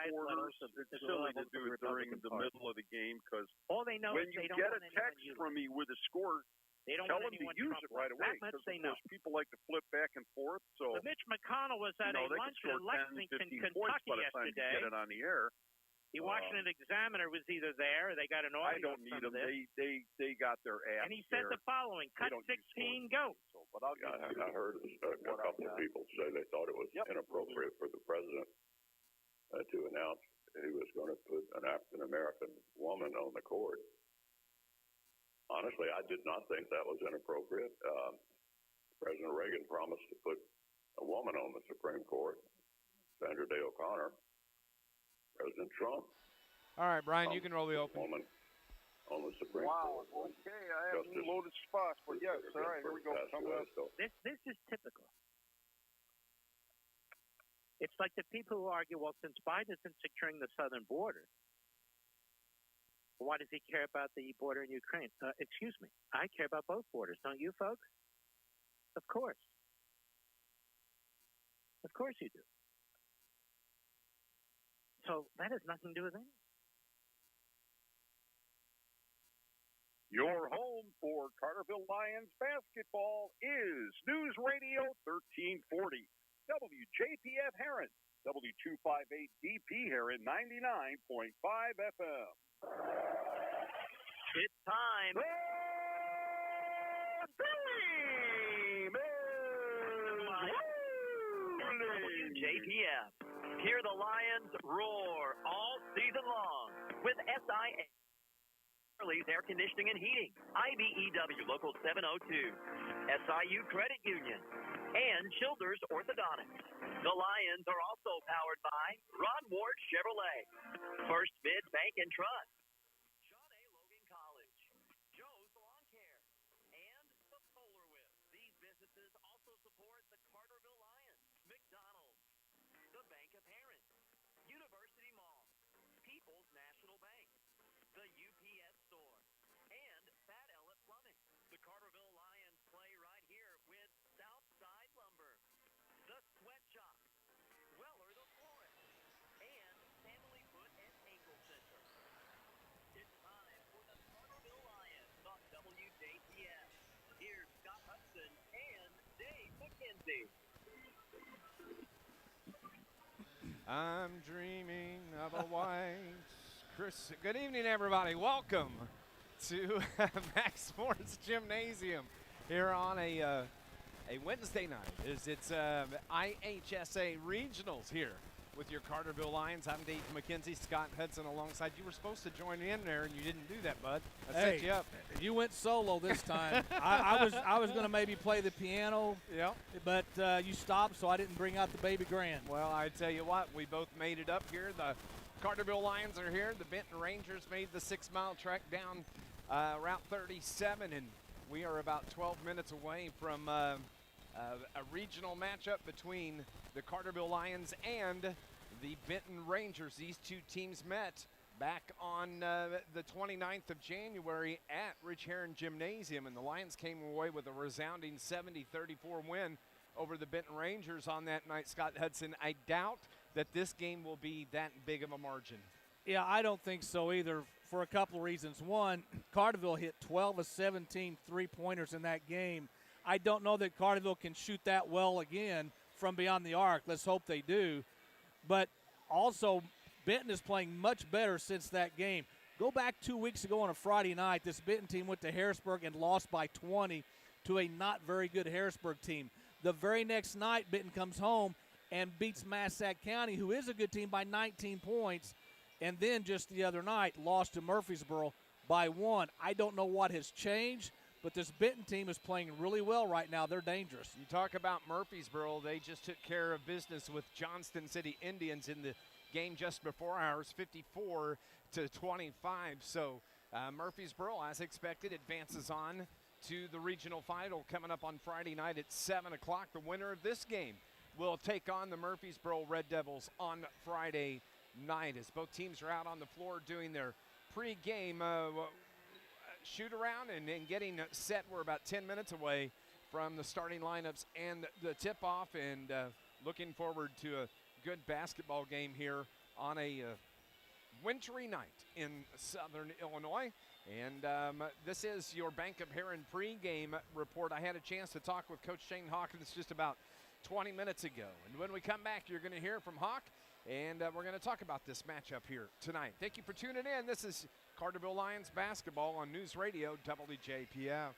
supporters, it's silly to do it during the middle of the game because when you get a text from me with a score, tell them to use it right away because people like to flip back and forth. So Mitch McConnell was at a lunch in Lexington, Kentucky yesterday. Get it on the air. The Washington Examiner was either there or they got an audio. I don't need them. They got their ass. And he said the following, cut 16, go. But I heard a couple of people say they thought it was inappropriate for the president to announce he was going to put an African-American woman on the court. Honestly, I did not think that was inappropriate. President Reagan promised to put a woman on the Supreme Court, Sandra Day O'Connor. President Trump. All right, Brian, you can roll the open. Woman on the Supreme Court. Wow. Okay, I have some loaded spots, but yes, all right, here we go. This is typical. It's like the people who argue, well, since Biden isn't securing the southern border, why does he care about the border in Ukraine? Excuse me. I care about both borders. Don't you, folks? Of course. Of course you do. So that has nothing to do with anything. Your home for Carterville Lions basketball is News Radio 1340, WJPF Heron, W258DP Heron, 99.5 FM. It's time. WJPF. Hear the Lions roar all season long with SIA. Air Conditioning and Heating, IBEW Local 702, SIU Credit Union, and Childers Orthodontics. The Lions are also powered by Ron Ward Chevrolet, First Bid Bank and Trust, Sean A. Logan College, Joe's Lawn Care, and the Polar Whip. These businesses also support the Carterville Lions, McDonald's, the Bank of Heron, University Mall, People's National Bank, the UPS Store, and Fat Ella Plumbing. The Carterville Lions play right here with Southside Lumber, the Sweatshop, Weller the Florist, and Family Foot and Ankle Center. It's time for the Carterville Lions on WJPF. Here's Scott Hudson and Dave McKenzie. I'm dreaming of a white Chris. Good evening, everybody. Welcome to Max Sports Gymnasium here on a Wednesday night. It's IHSA Regionals here with your Carterville Lions. I'm Dave McKenzie, Scott Hudson alongside. You were supposed to join in there, and you didn't do that, bud. I set you up. You went solo this time. I was going to maybe play the piano, but you stopped, so I didn't bring out the baby grand. Well, I tell you what, we both made it up here. The Carterville Lions are here. The Benton Rangers made the 6-mile trek down Route 37, and we are about 12 minutes away from a regional matchup between the Carterville Lions and the Benton Rangers. These two teams met back on the 29th of January at Rich Herron Gymnasium, and the Lions came away with a resounding 70-34 win over the Benton Rangers on that night. Scott Hudson, I doubt that this game will be that big of a margin. Yeah, I don't think so either for a couple of reasons. One, Carterville hit 12 of 17 three-pointers in that game. I don't know that Carterville can shoot that well again from beyond the arc. Let's hope they do. But also, Benton is playing much better since that game. Go back 2 weeks ago on a Friday night, this Benton team went to Harrisburg and lost by 20 to a not very good Harrisburg team. The very next night, Benton comes home and beats Massac County, who is a good team, by 19 points. And then just the other night, lost to Murfreesboro by 1. I don't know what has changed, but this Benton team is playing really well right now. They're dangerous. You talk about Murfreesboro. They just took care of business with Johnston City Indians in the game just before ours, 54-25. So Murfreesboro, as expected, advances on to the regional final coming up on Friday night at 7 o'clock. The winner of this game will take on the Murfreesboro Red Devils on Friday night, as both teams are out on the floor doing their pregame shoot around and getting set. We're about 10 minutes away from the starting lineups and the tip-off, and looking forward to a good basketball game here on a wintry night in southern Illinois. And this is your Bank of Heron pregame report. I had a chance to talk with Coach Shane Hawkins just about 20 minutes ago. And when we come back, you're going to hear from Hawk, and we're going to talk about this matchup here tonight. Thank you for tuning in. This is Carterville Lions basketball on News Radio WJPF.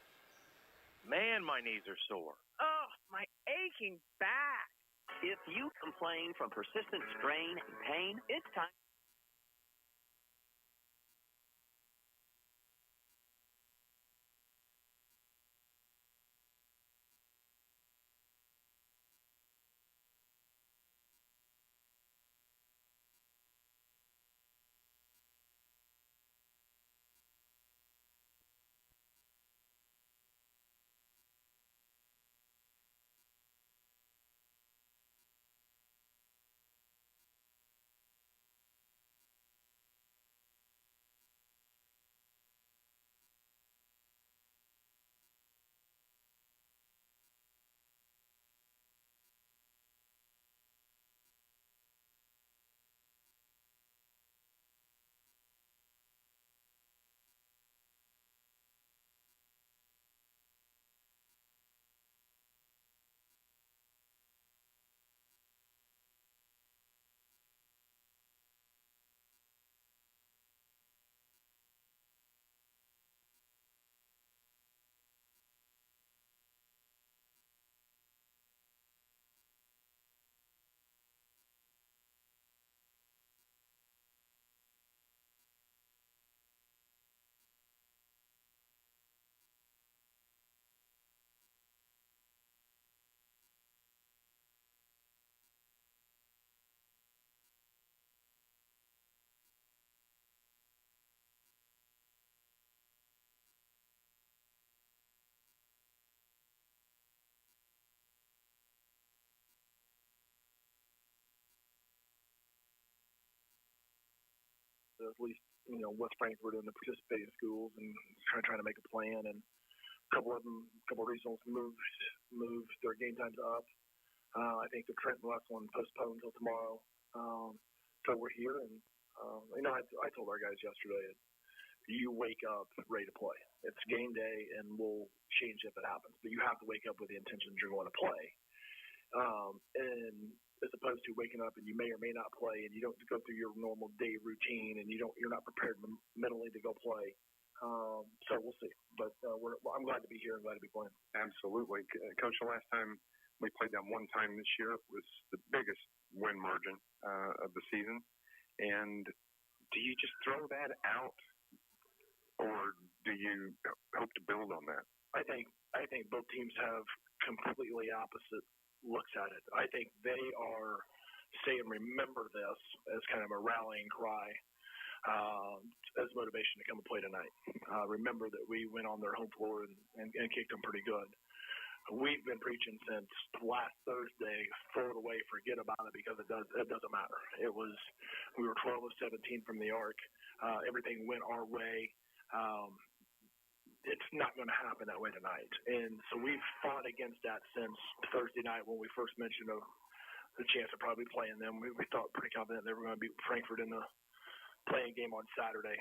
Man, my knees are sore. Oh, my aching back. If you complain from persistent strain and pain, it's time. At least, West Frankfort and the participating schools, and trying to make a plan. And a couple of regionals moved their game times up. I think the Trenton West one postponed until tomorrow. So we're here, and I told our guys yesterday, you wake up ready to play. It's game day, and we'll change if it happens. But you have to wake up with the intention that you're going to play. And as opposed to waking up and you may or may not play, and you don't go through your normal day routine, and you're not prepared mentally to go play. So we'll see. But I'm glad to be here and glad to be playing. Absolutely. Coach, the last time we played them one time this year, it was the biggest win margin of the season. And do you just throw that out, or do you hope to build on that? I think both teams have completely opposite looks at it. I think they are saying, remember this, as kind of a rallying cry, as motivation to come and play tonight. Remember that we went on their home floor and kicked them pretty good. We've been preaching since last Thursday, throw it away, forget about it, because it doesn't matter. We were 12 of 17 from the arc. Everything went our way. It's not going to happen that way tonight. And so we've fought against that since Thursday night when we first mentioned the chance of probably playing them. We thought pretty confident they were going to beat Frankfort in the playing game on Saturday.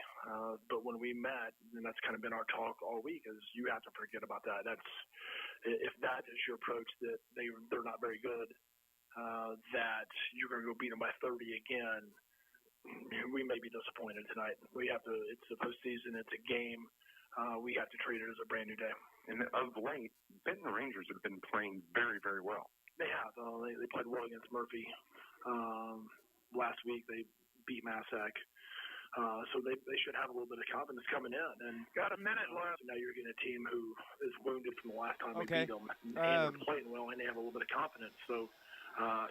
But when we met, and that's kind of been our talk all week, is you have to forget about that. If that is your approach, that they're not very good, that you're going to go beat them by 30 again, we may be disappointed tonight. It's a postseason, it's a game. We have to treat it as a brand new day. And of late, Benton Rangers have been playing very, very well. They have. They played well against Murphy. Last week they beat Massac. So they should have a little bit of confidence coming in. And got a minute left. Now you're getting a team who is wounded from the last time we beat them, and they're playing well, and they have a little bit of confidence. So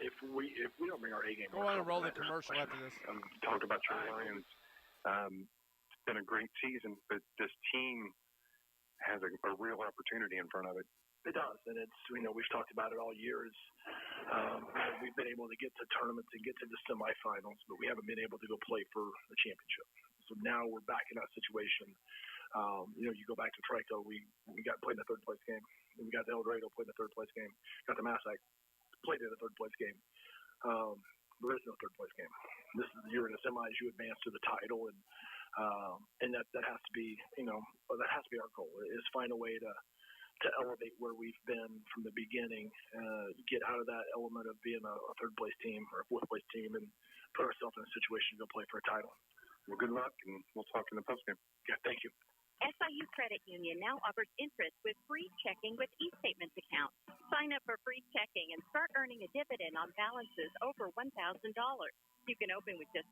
if we don't bring our A game, go on and roll the commercial after this. Talk about your Lions. It's been a great season, but this team has a real opportunity in front of it. It does, and we've talked about it all year. We've been able to get to tournaments and get to the semifinals, but we haven't been able to go play for the championship. So now we're back in that situation. You go back to Trico, we got played in the third place game. We got the El Dorado, played in the third place game. Got the Massac, played in the third place game. There is no third place game. this is you're in the semis, you advance to the title, and that has to be that has to be our goal is find a way to elevate where we've been from the beginning, get out of that element of being a third place team or a fourth place team, and put ourselves in a situation to go play for a title. Well, good luck, and we'll talk in the postgame. Yeah, thank you. SIU Credit Union now offers interest with free checking with e-statements account. Sign up for free checking and start earning a dividend on balances over $1,000. You can open with just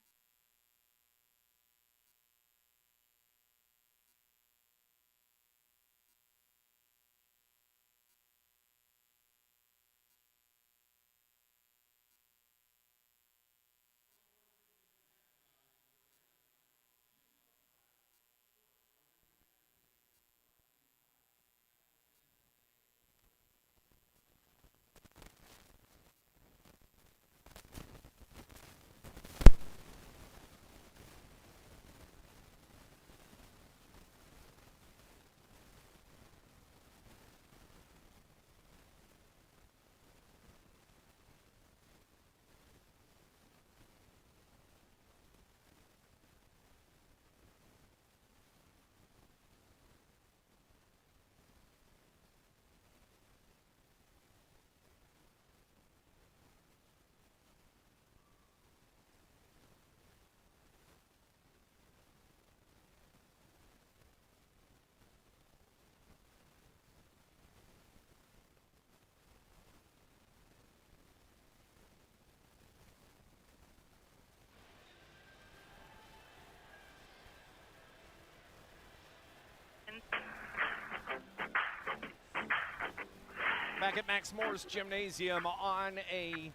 Back at Max Moore's Gymnasium on a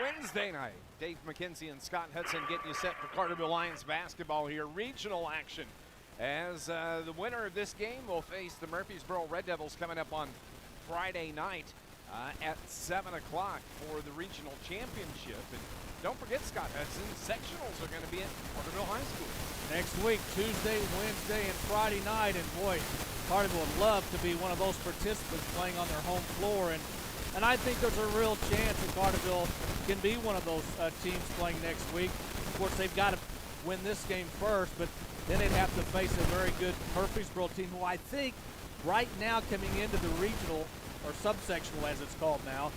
Wednesday night. Dave McKenzie and Scott Hudson getting you set for Carterville Lions basketball here. Regional action as the winner of this game will face the Murfreesboro Red Devils coming up on Friday night at 7 o'clock for the regional championship. And don't forget, Scott Hudson, sectionals are going to be at Carterville High School. Next week, Tuesday, Wednesday, and Friday night. And boy, Carterville would love to be one of those participants playing on their home floor. And I think there's a real chance that Carterville can be one of those teams playing next week. Of course, they've got to win this game first, but then they'd have to face a very good Murfreesboro team, who I think right now coming into the regional, or subsectional as it's called now,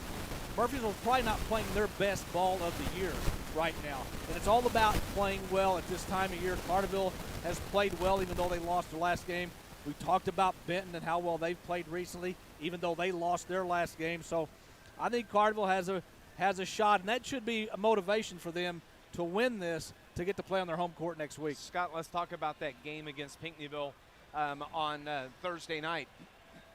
Murfreesboro's probably not playing their best ball of the year right now. And it's all about playing well at this time of year. Carterville has played well even though they lost their last game. We talked about Benton and how well they've played recently, even though they lost their last game. So I think Carterville has a shot, and that should be a motivation for them to win this, to get to play on their home court next week. Scott, let's talk about that game against Pinckneyville on Thursday night.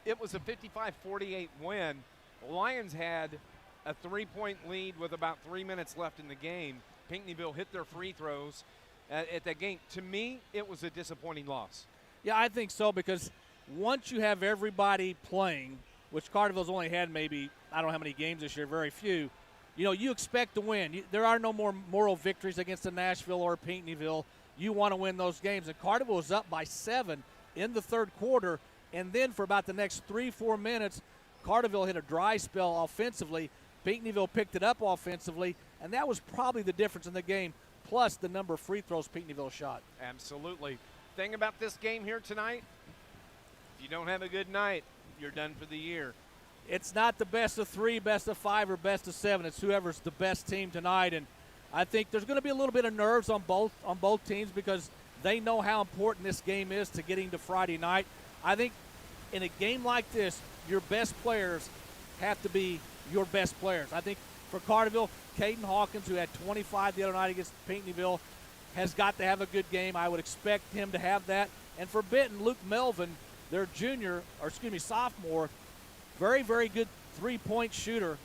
It was a 55-48 win. The Lions had a 3-point lead with about 3 minutes left in the game. Pinckneyville hit their free throws at that game. To me, it was a disappointing loss. Yeah, I think so, because once you have everybody playing, which Carterville's only had maybe, I don't know how many games this year, very few, you expect to win. There are no more moral victories against a Nashville or Pinckneyville. You want to win those games. And Carterville was up by 7 in the third quarter, and then for about the next 3-4 minutes, Carterville hit a dry spell offensively. Pinckneyville picked it up offensively, and that was probably the difference in the game, plus the number of free throws Pinckneyville shot. Absolutely. Thing about this game here tonight, if you don't have a good night, you're done for the year. It's not the best of 3, best of 5, or best of 7. It's whoever's the best team tonight, and I think there's going to be a little bit of nerves on both teams because they know how important this game is to getting to Friday night. I think in a game like this, your best players have to be your best players. I think for Carterville, Caden Hawkins, who had 25 the other night against Pinckneyville, has got to have a good game. I would expect him to have that. And for Benton, Luke Melvin, their sophomore, very, very good three-point shooter.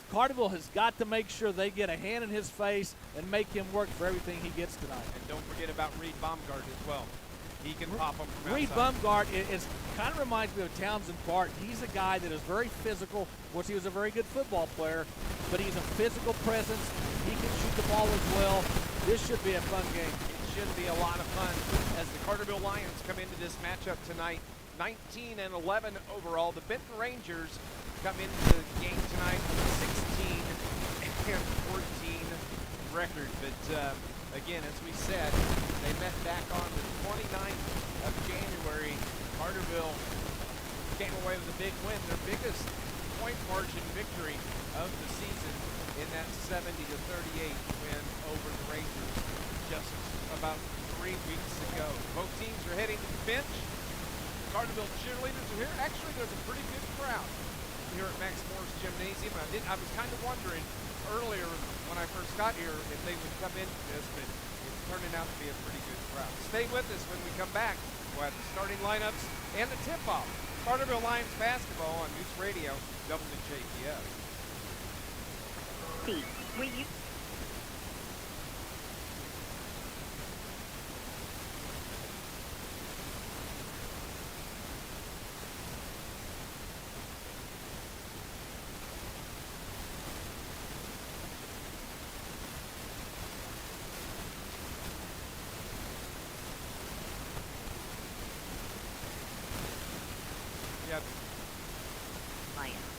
Carterville has got to make sure they get a hand in his face and make him work for everything he gets tonight. And don't forget about Reed Baumgart as well. He can pop them from Reed outside. Baumgart kind of reminds me of Townsend Park. He's a guy that is very physical. Of course, he was a very good football player, but he's a physical presence. He can shoot the ball as well. This should be a fun game. It should be a lot of fun as the Carterville Lions come into this matchup tonight. 19-11 overall. The Benton Rangers come into the game tonight 16-14 record. But again, as we said, they met back on the 29th of January. Carterville came away with a big win, their biggest point margin victory of the season in that 70-38 win over the Rangers just about 3 weeks ago. Both teams are heading to the bench. Carterville cheerleaders are here. Actually, there's a pretty good crowd here at Max Moore's Gymnasium. I was kind of wondering earlier when I first got here if they would come into this, but it's turning out to be a pretty good crowd. Stay with us when we come back. We'll have the starting lineups and the tip-off. Carterville Lions basketball on News Radio WJPF.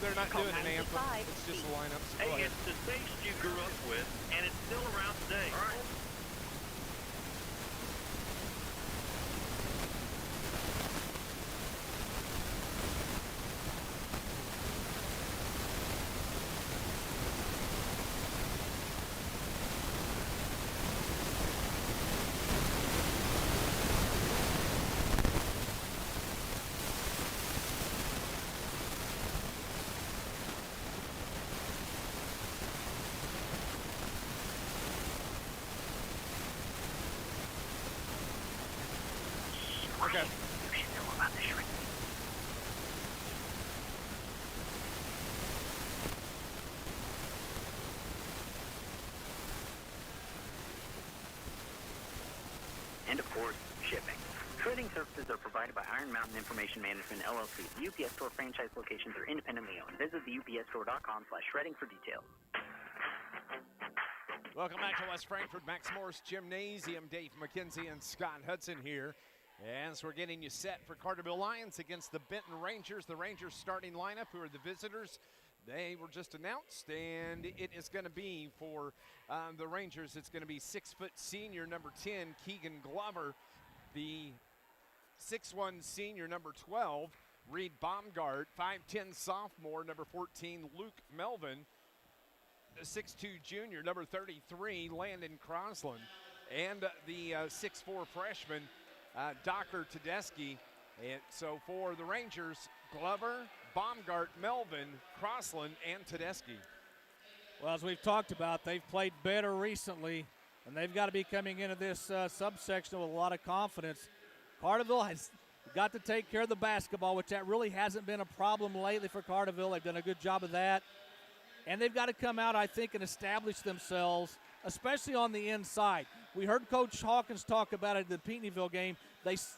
They're not doing an anthem. It's just the lineups. Hey, it's the station you grew up with, and it's still around today. All right. Okay. You should know about the shrink. And of course, shipping. Shredding services are provided by Iron Mountain Information Management, LLC. The UPS Store franchise locations are independently owned. Visit the upsstore.com/shredding for details. Welcome back to West Frankfort, Max Moore's Gymnasium. Dave McKenzie and Scott Hudson here. As we're getting you set for Carterville Lions against the Benton Rangers. The Rangers starting lineup, who are the visitors, they were just announced, and it is going to be for the Rangers. It's going to be 6-foot senior number 10, Keegan Glover, the 6'1 senior number 12, Reed Baumgart, 5'10 sophomore number 14, Luke Melvin, the 6'2 junior number 33, Landon Crossland, and the 6'4 freshman, Docker Tedeschi. And so for the Rangers, Glover, Baumgart, Melvin, Crossland, and Tedeschi. Well, as we've talked about, they've played better recently, and they've got to be coming into this subsection with a lot of confidence. Carterville has got to take care of the basketball, which that really hasn't been a problem lately for Carterville. They've done a good job of that. And they've got to come out, I think, and establish themselves, especially on the inside. We heard Coach Hawkins talk about it in the Pinckneyville game.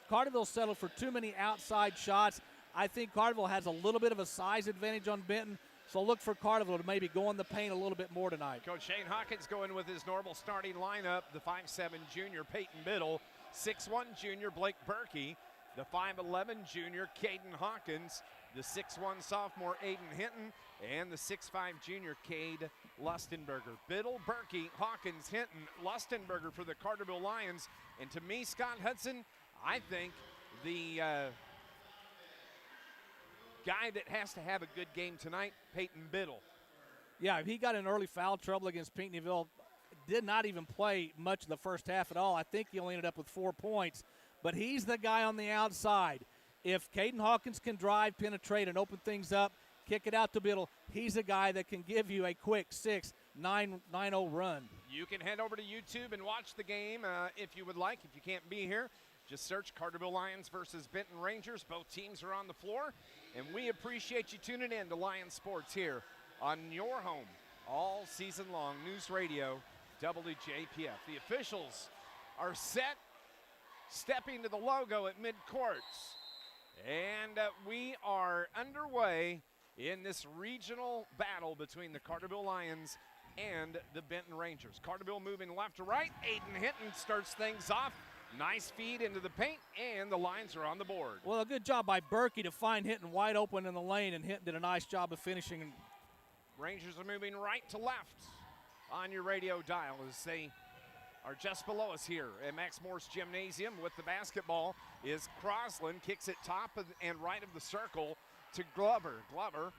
Carterville settled for too many outside shots. I think Carterville has a little bit of a size advantage on Benton, so look for Carterville to maybe go in the paint a little bit more tonight. Coach Shane Hawkins going with his normal starting lineup, the 5'7 junior Peyton Biddle, 6'1 junior Blake Berkey, the 5'11 junior Caden Hawkins, the 6'1 sophomore Aiden Hinton, and the 6'5 junior Cade Lustenberger. Biddle, Berkey, Hawkins, Hinton, Lustenberger for the Carterville Lions. And to me, Scott Hudson, I think the guy that has to have a good game tonight, Peyton Biddle. Yeah, he got in early foul trouble against Pinckneyville. Did not even play much of the first half at all. I think he only ended up with 4 points. But he's the guy on the outside. If Caden Hawkins can drive, penetrate, and open things up, kick it out to Biddle, he's a guy that can give you a quick 6-9-0 run. You can head over to YouTube and watch the game if you would like. If you can't be here, just search Carterville Lions versus Benton Rangers. Both teams are on the floor, and we appreciate you tuning in to Lions Sports here on your home all season long, News Radio WJPF. The officials are set, stepping to the logo at midcourts. And we are underway in this regional battle between the Carterville Lions and the Benton Rangers. Carterville moving left to right. Aiden Hinton starts things off. Nice feed into the paint, and the Lions are on the board. Well, a good job by Berkey to find Hinton wide open in the lane, and Hinton did a nice job of finishing. Rangers are moving right to left. on your radio dial as they are just below us here at Max Morse Gymnasium. With the basketball is Crosland, kicks it top and right of the circle to Glover. Glover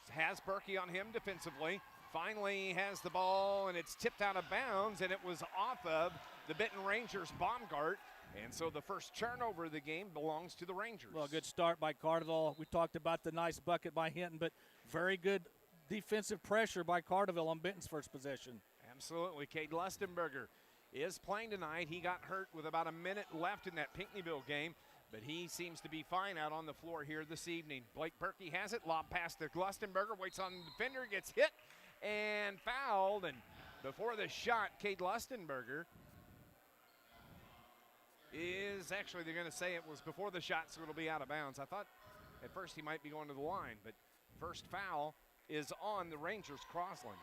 has Berkey on him defensively. Finally has the ball, and it's tipped out of bounds, and it was off of the Benton Rangers' Baumgart. And so the first turnover of the game belongs to the Rangers. Well, good start by Carterville. We talked about the nice bucket by Hinton, but very good defensive pressure by Carterville on Benton's first possession. Absolutely. Cade Lustenberger is playing tonight. He got hurt with about a minute left in that Pinckneyville game, but he seems to be fine out on the floor here this evening. Blake Berkey has it, lob pass to Lustenberger, waits on the defender, gets hit and fouled. And before the shot, Cade Lustenberger is actually, they're going to say it was before the shot, so it'll be out of bounds. I thought at first he might be going to the line, but first foul is on the Rangers. Crosland.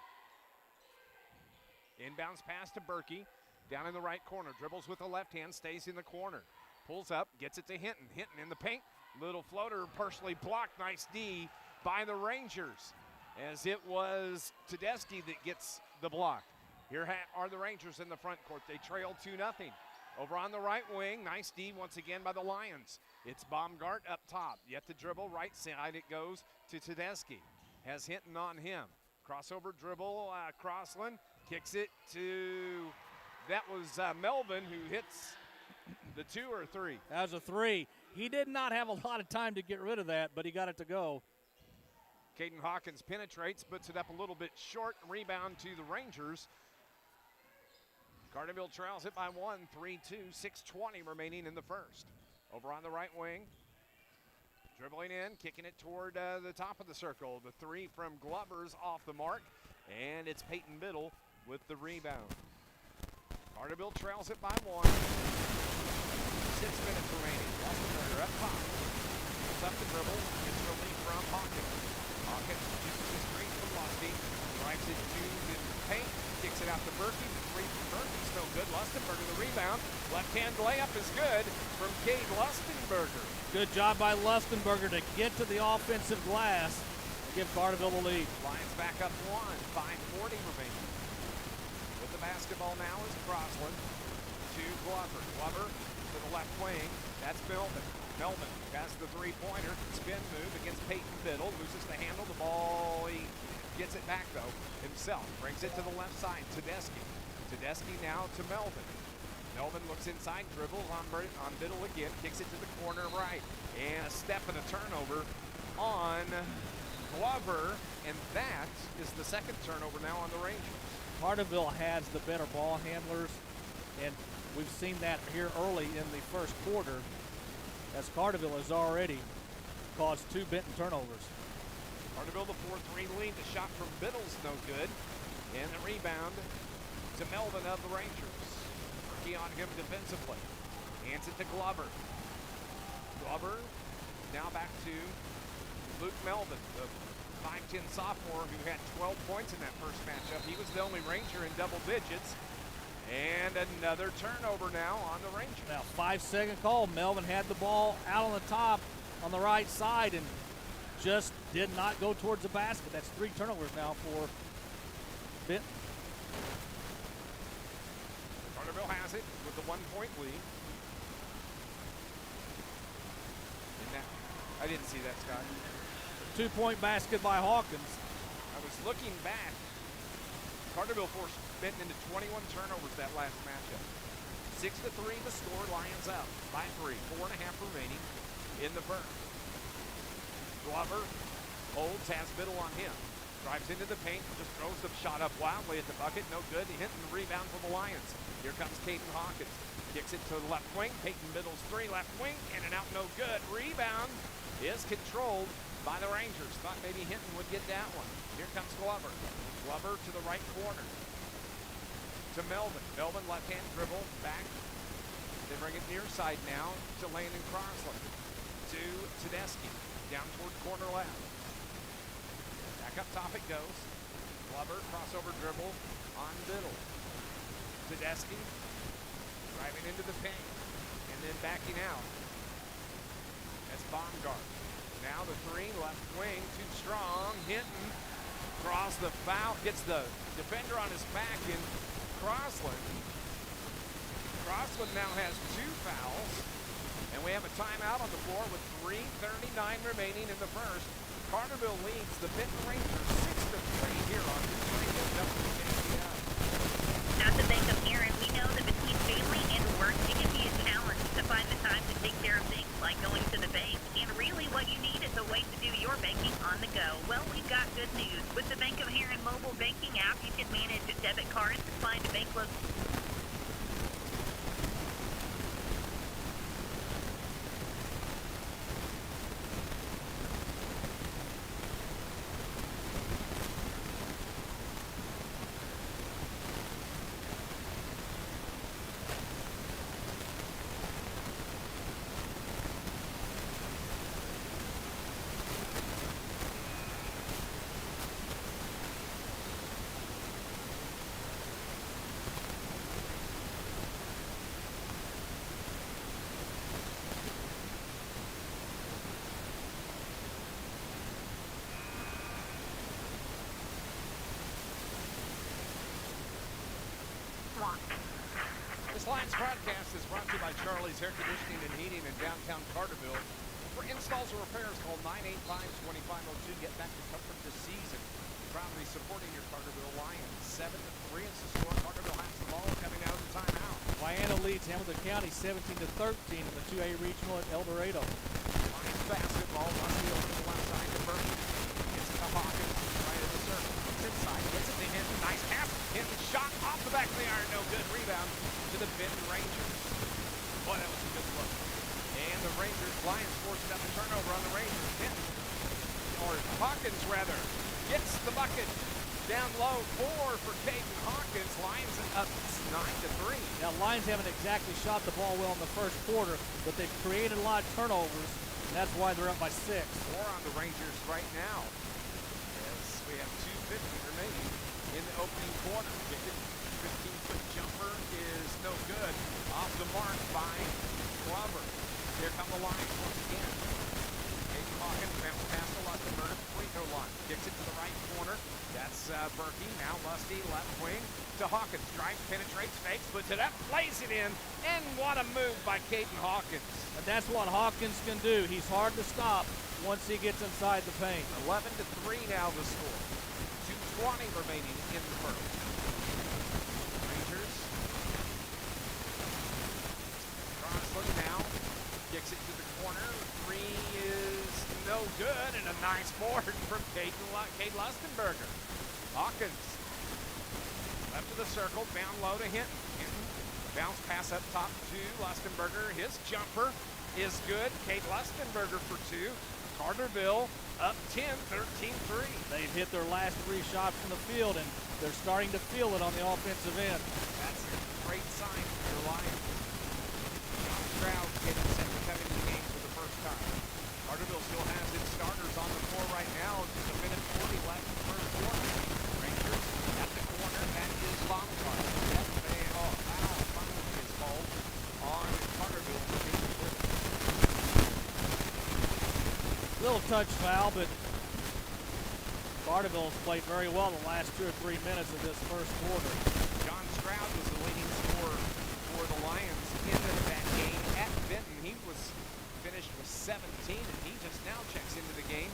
Inbounds pass to Berkey, down in the right corner, dribbles with the left hand, stays in the corner, pulls up, gets it to Hinton. Hinton in the paint, little floater, partially blocked. Nice D by the Rangers, as it was Tedeschi that gets the block. Here are the Rangers in the front court. They trail 2-0. Over on the right wing, nice D once again by the Lions. It's Baumgart up top. Yet to dribble, right side it goes to Tedeschi. Has Hinton on him. Crossover dribble, Crosland kicks it to, that was Melvin who hits the 2 or 3. That was a 3. He did not have a lot of time to get rid of that, but he got it to go. Caden Hawkins penetrates, puts it up a little bit short. Rebound to the Rangers. Carterville trails it by 1, 3-2, 6:20 remaining in the first. Over on the right wing, dribbling in, kicking it toward the top of the circle. The 3 from Glover's off the mark, and it's Peyton Biddle with the rebound. Carterville trails it by 1. 6 minutes remaining. Lustenberger up top. Pulls up the dribble, gets relief from Hawkins. Hawkins uses the screen from Lusty, drives it to the paint, kicks it out to Berkey. The 3 from Berkey's no good. Lustenberger the rebound. Left-hand layup is good from Cade Lustenberger. Good job by Lustenberger to get to the offensive glass and give Carterville the lead. Lions back up 1, 5:40 remaining. With the basketball now is Crosland to Glover. Glover to the left wing. That's Melvin. Melvin has the three-pointer. Spin move against Peyton Biddle. Loses the handle. The ball, he gets it back, though, himself. Brings it to the left side. Tedeschi. Tedeschi now to Melvin. Melvin looks inside, dribbles on Biddle again, kicks it to the corner right. And a step and a turnover on Glover, and that is the second turnover now on the Rangers. Carterville has the better ball handlers, and we've seen that here early in the first quarter, as Carterville has already caused 2 Benton turnovers. Carterville the 4-3 lead. The shot from Biddle's no good. And the rebound to Melvin of the Rangers. Berkey on him defensively. Hands it to Glover. Glover now back to Luke Melvin, the 5'10 sophomore who had 12 points in that first matchup. He was the only Ranger in double digits. And another turnover now on the Rangers. Now 5-second call. Melvin had the ball out on the top on the right side and just did not go towards the basket. That's 3 turnovers now for Benton. Carterville has it with the 1-point lead. I didn't see that, Scott. 2-point basket by Hawkins. I was looking back. Carterville forced Benton into 21 turnovers that last matchup. 6-3 the score. Lions up by 3. 4.5 remaining in the first. Glover holds, has Biddle on him. Drives into the paint, just throws the shot up wildly at the bucket. No good. Hinton the rebound for the Lions. Here comes Caden Hawkins. Kicks it to the left wing. Peyton Biddle's 3 left wing. In and out, no good. Rebound is controlled by the Rangers. Thought maybe Hinton would get that one. Here comes Glover. Glover to the right corner. To Melvin. Melvin left-hand dribble. Back. They bring it near side now to Landon Crosland. To Tedeschi. Down toward corner left. Back up top it goes. Glover, crossover dribble on Biddle. Tedeschi driving into the paint and then backing out. That's Baumgart. Now the 3, left wing, too strong. Hinton draws the foul, gets the defender on his back in Crossland. Crossland now has 2 fouls, and we have a timeout on the floor with 3:39 remaining in the first. Carterville leads the Benton Rangers 6-3 here on NewsRadio WJPF. At the Bank of Aaron, we know that between family and work, it can be a challenge to find the time to take care of things like going to the bank. And really what you need is a way to do your banking on the go. Well, we've got good news. With the Bank of Aaron mobile banking app, you can manage a debit card and find a bank location. This Lions broadcast is brought to you by Charlie's Air Conditioning and Heating in downtown Carterville. For installs or repairs, call 985-2502. Get back to comfort this season. Proudly supporting your Carterville Lions. 7-3 is the score. Carterville has the ball coming out of the timeout. Vienna leads Hamilton County 17-13 in the 2A regional at El Dorado. Lions basketball. Rusty over to the left side to Burton. Gets it to Hawkins. Right in the circle. Inside. Gets it to Hinton. Nice pass. Hinton shot off the back of the iron. No good. Rebound to the Benton Rangers. Boy, that was a good look. And the Lions forced out the turnover on the Rangers. Hinton, or Hawkins rather, gets the bucket. Down low, 4 for Caden Hawkins. Lions up 9-3. Now, Lions haven't exactly shot the ball well in the first quarter, but they've created a lot of turnovers, and that's why they're up by 6. 4 on the Rangers right now. As we have 2:50 remaining in the opening quarter. 15-foot jumper is no good. Off the mark by Glover. Here come the Lions once again. Caden Hawkins bounce past the Lustenberg free throw line. Kicks it to the right corner. That's Berkey. Now Lusty, left wing to Hawkins. Drives, penetrates, fakes, puts it up, plays it in. And what a move by Caden Hawkins. And that's what Hawkins can do. He's hard to stop once he gets inside the paint. 11-3 now the score. 2:20 remaining in the first. Rangers. Crossland now. Kicks it to the corner. 3 is no good. And a nice board from Cade Lustenberger. Hawkins. Left of the circle. Down low to Hinton. Hinton. Bounce pass up top to Lustenberger. His jumper is good. Cade Lustenberger for 2. Carterville up 10, 13-3. They've hit their last 3 shots from the field, and they're starting to feel it on the offensive end. That's a great sign for your Lions. John Stroud getting set to come into the game for the first time. Carterville still has its starters on the floor right now. Just a minute 40 left in the first quarter. Rangers at the corner. That is Baumgart. Foul finally is called on Carterville for being with it. Little touch foul, but Carterville's played very well the last 2 or 3 minutes of this first quarter. John Stroud was the leading scorer for the Lions in that game at Benton. He was finished with 17, and he just now checks into the game.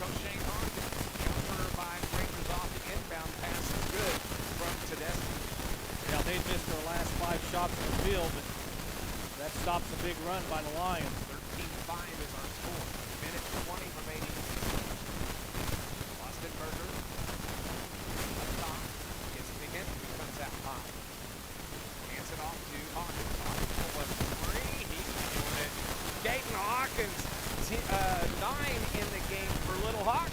Coach Shane Hawkins, jumper by Rangers off the inbound pass is good from Tedeschi. Yeah, they missed their last 5 shots in the field, but that stops a big run by the Lions. 13-5 is our score. Minute 20 remaining. Lustenberger up top. Gets it again. He comes out high. Hands it off to Hawkins. Hawkins pull up 3. He's doing it. Caden Hawkins, 9 in the game for Little Hawk.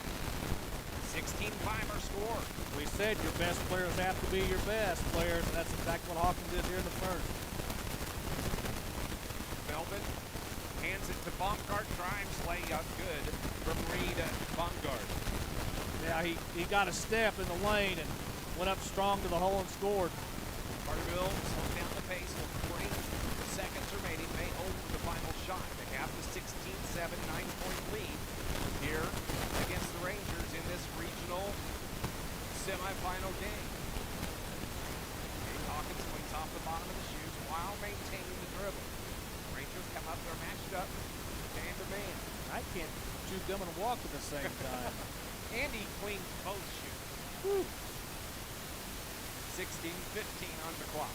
16-5 our score. We said your best players have to be your best players, and that's exactly what Hawkins did here in the first. Melvin hands it to Baumgart. Drives, lay up good from Reed Baumgart. Yeah, he got a step in the lane and went up strong to the hole and scored. Carterville slowed down the pace with 20 seconds remaining. May hold the final shot. They have the 16-7, 9-point lead here against the Rangers in this regional up, man to man. I can't chew gum and walk at the same time. Andy cleaned both shoes. 16-15 on the clock.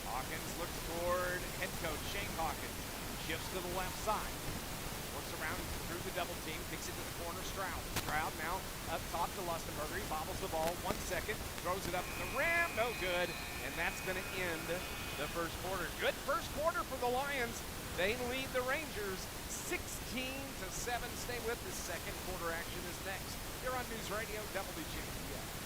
Hawkins looks toward head coach Shane Hawkins. Shifts to the left side. Works around through the double team. Kicks it to the corner. Stroud now up top to Lustenberger. He bobbles the ball. 1 second. Throws it up to the rim. No good. And that's going to end the first quarter. Good first quarter for the Lions. They lead the Rangers 16-7. Stay with us. Second quarter action is next. Here on News Radio WJPF.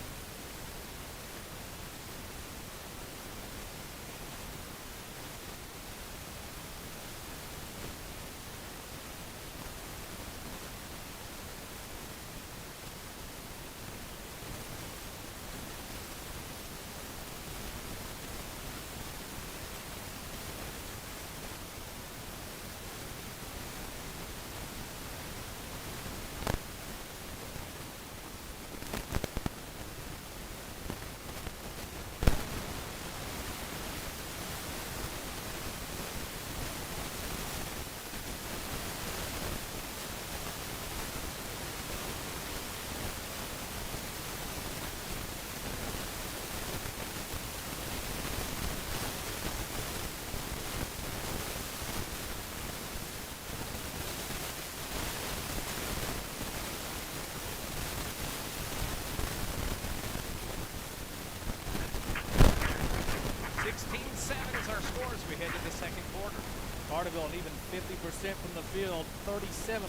We head to the second quarter. Carterville, an even 50% from the field, 37%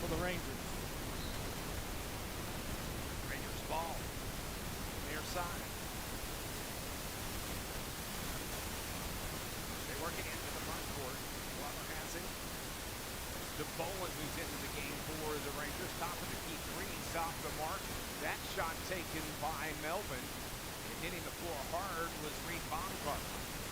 for the Rangers. Rangers ball. Near side. They work it into the front court. Glover has it. The Bolin who's into the game for the Rangers. Top of the key threes off the mark. That shot taken by Melvin. And hitting the floor hard was Reed Baumgart.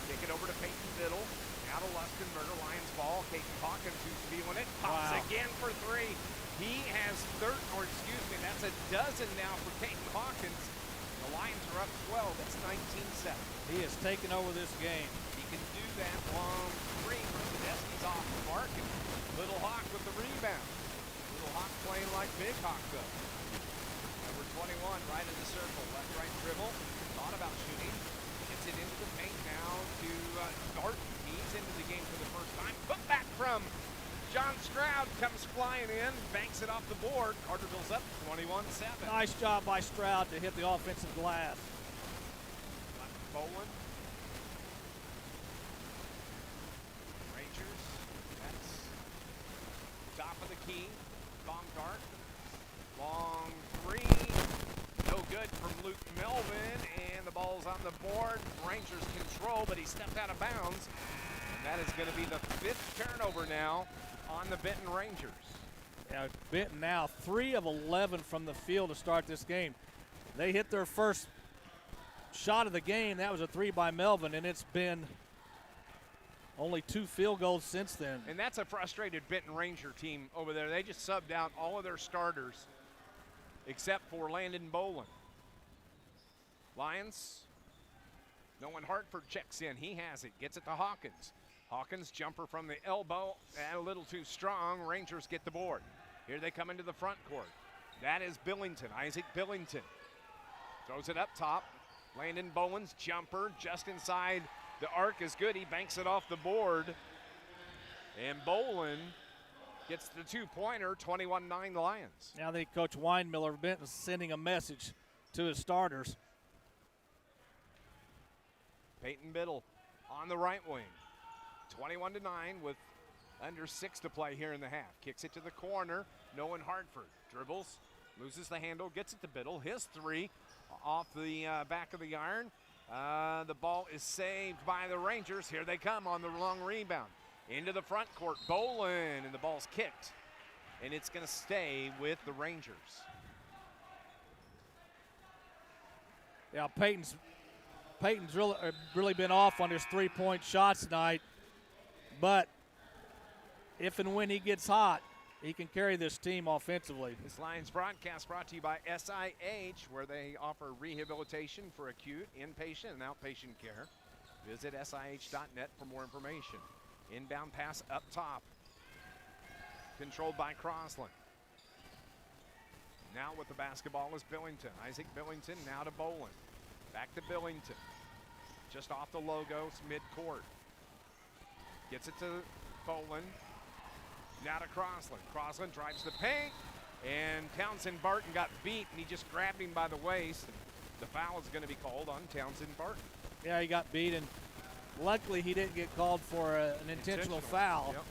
Kick it over to Peyton Biddle. Now to Lustenberger. Lions ball. Caden Hawkins who's feeling it. Pops again for three. He has that's a dozen now for Caden Hawkins. The Lions are up 12. That's 19-7. He has taken over this game. He can do that long three. Tedeschi's off the mark. And Little Hawk with the rebound. Little Hawk playing like Big Hawk though. Number 21 right in the circle. Left-right dribble. Thought about shooting. It into the paint now to Garten. He's into the game for the first time. Put back from John Stroud comes flying in, banks it off the board. Carterville's up 21-7. Nice job by Stroud to hit the offensive glass. Bolin. Rangers. That's top of the key. Baumgart. Long three. No good from Luke Melvin, and the ball's on the board. Rangers control, but he stepped out of bounds. And that is going to be the fifth turnover now on the Benton Rangers. Yeah, Benton now 3 of 11 from the field to start this game. They hit their first shot of the game. That was a 3 by Melvin, and it's been only 2 field goals since then. And that's a frustrated Benton Ranger team over there. They just subbed out all of their starters except for Landon Bolin. Lions, Nolan Hartford checks in. He has it, gets it to Hawkins. Hawkins jumper from the elbow, a little too strong. Rangers get the board. Here they come into the front court. That is Billington, Isaac Billington. Throws it up top. Landon Bolin's jumper just inside the arc is good. He banks it off the board. And Bolin gets the 2-pointer, 21-9 Lions. Now they Coach Weinmiller Benton sending a message to his starters. Peyton Biddle on the right wing. 21-9 with under 6 to play here in the half. Kicks it to the corner. Nolan Hartford dribbles, loses the handle, gets it to Biddle. His 3 off the back of the iron. The ball is saved by the Rangers. Here they come on the long rebound. Into the front court, Bolin, and the ball's kicked. And it's going to stay with the Rangers. Yeah, Peyton's really been off on his 3-point shots tonight. But if and when he gets hot, he can carry this team offensively. This Lions broadcast brought to you by SIH, where they offer rehabilitation for acute, inpatient, and outpatient care. Visit SIH.net for more information. Inbound pass up top. Controlled by Crossland. Now with the basketball is Billington. Isaac Billington now to Bolin. Back to Billington. Just off the logos, midcourt. Gets it to Bolin. Now to Crossland. Crossland drives the paint. And Townsend Barton got beat, and he just grabbed him by the waist. The foul is going to be called on Townsend Barton. Yeah, he got beat, and luckily he didn't get called for an intentional foul. Yep.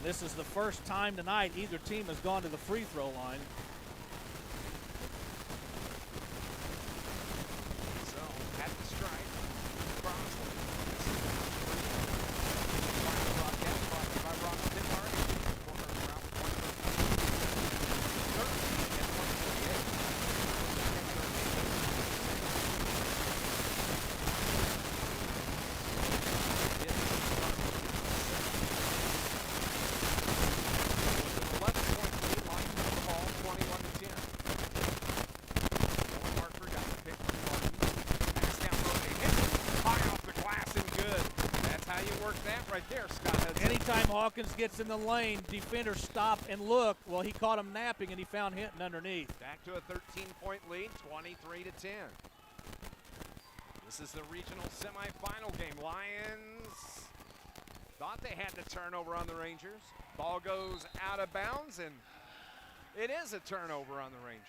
This is the first time tonight either team has gone to the free throw line. So, at the strike, Crossland. Broadcast brought to you by Ross Pitmark. Corner around 13 and 148. Right there, Scott Hudson. Anytime Hawkins gets in the lane, defenders stop and look. Well, he caught him napping, and he found Hinton underneath. Back to a 13-point lead, 23-10. This is the regional semifinal game. Lions thought they had the turnover on the Rangers. Ball goes out of bounds, and it is a turnover on the Rangers.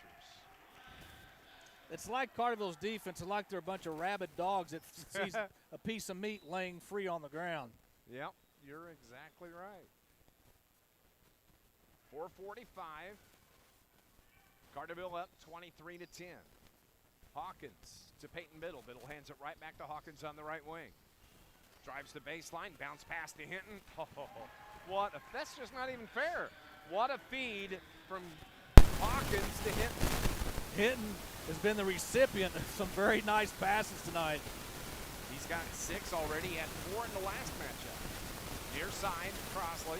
It's like Carterville's defense. It's like they're a bunch of rabid dogs that sees a piece of meat laying free on the ground. Yep, you're exactly right. 4:45. Carterville up 23-10. Hawkins to Peyton Biddle. Biddle hands it right back to Hawkins on the right wing. Drives the baseline, bounce pass to Hinton. Oh, that's just not even fair. What a feed from Hawkins to Hinton. Hinton has been the recipient of some very nice passes tonight. He's got 6 already. He had 4 in the last matchup. Near side, Crossland.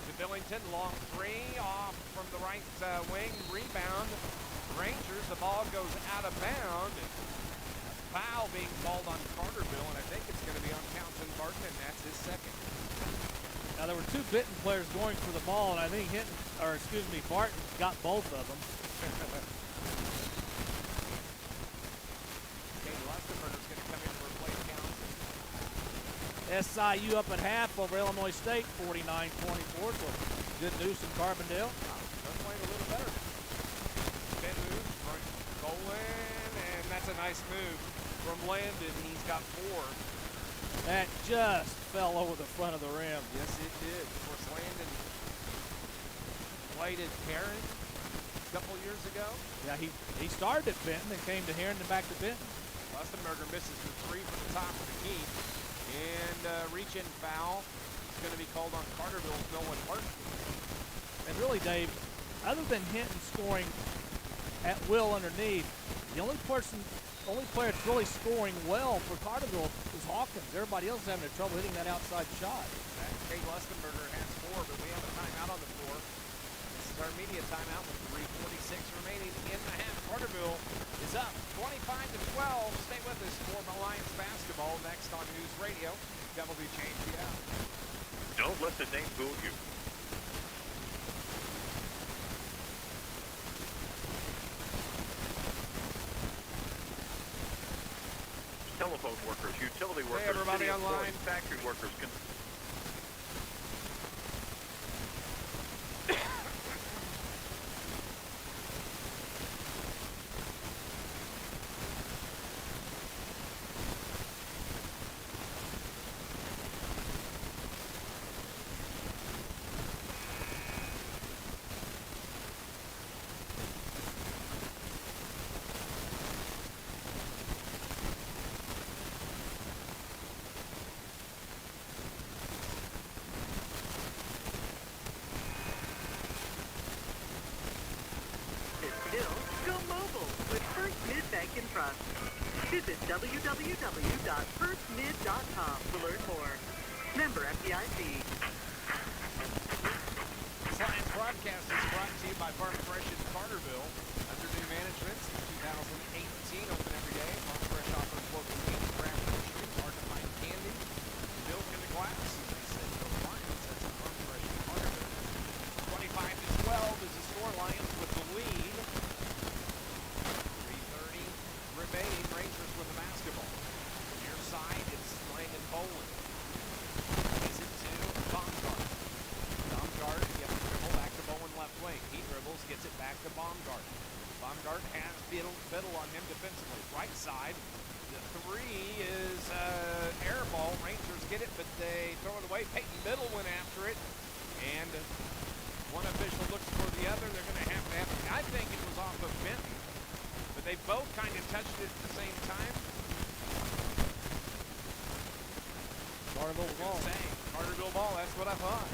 To Billington, long 3 off from the right wing. Rebound. Rangers, the ball goes out of bounds. Foul being called on Carterville, and I think it's going to be on Townsend Barton, and that's his second. Now, there were 2 Benton players going for the ball, and I think Barton got both of them. SIU up at half over Illinois State, 49-24. So good news from Carbondale. They're playing a little better. Ben moves, Bolin, and that's a nice move from Landon. He's got 4. That just fell over the front of the rim. Yes, it did. Of course, Landon played at Heron a couple years ago. Yeah, he started at Benton and came to Heron and back to Benton. Lustenberger misses the 3 from the top of the key. And reach-in foul is going to be called on Carterville's Nolan Martin. And really, Dave, other than Hinton scoring at will underneath, the only player that's really scoring well for Carterville is Hawkins. Everybody else is having trouble hitting that outside shot. Kate Lustenberger has 4, but we have a timeout on the floor. This is our media timeout with 3:46 remaining in the half. Carterville is up 25-12. Stay with us for Alliance basketball next on News Radio WJPF. Don't let the name fool you. Telephone workers, utility workers, hey everybody online, factory workers can. Visit www.firstmid.com to learn more. Member FDIC. This Lions broadcast is brought to you by Farm Fresh in Carterville. Under new management since 2018, open every day. Farm Fresh offers local meat, craft groceries, hard to find candy, free is air ball. Rangers get it, but they throw it away. Peyton Middle went after it, and one official looks for the other. They're going to have it. I think it was off of Benton, but they both kind of touched it at the same time. Carterville ball. Carterville ball, that's what I thought.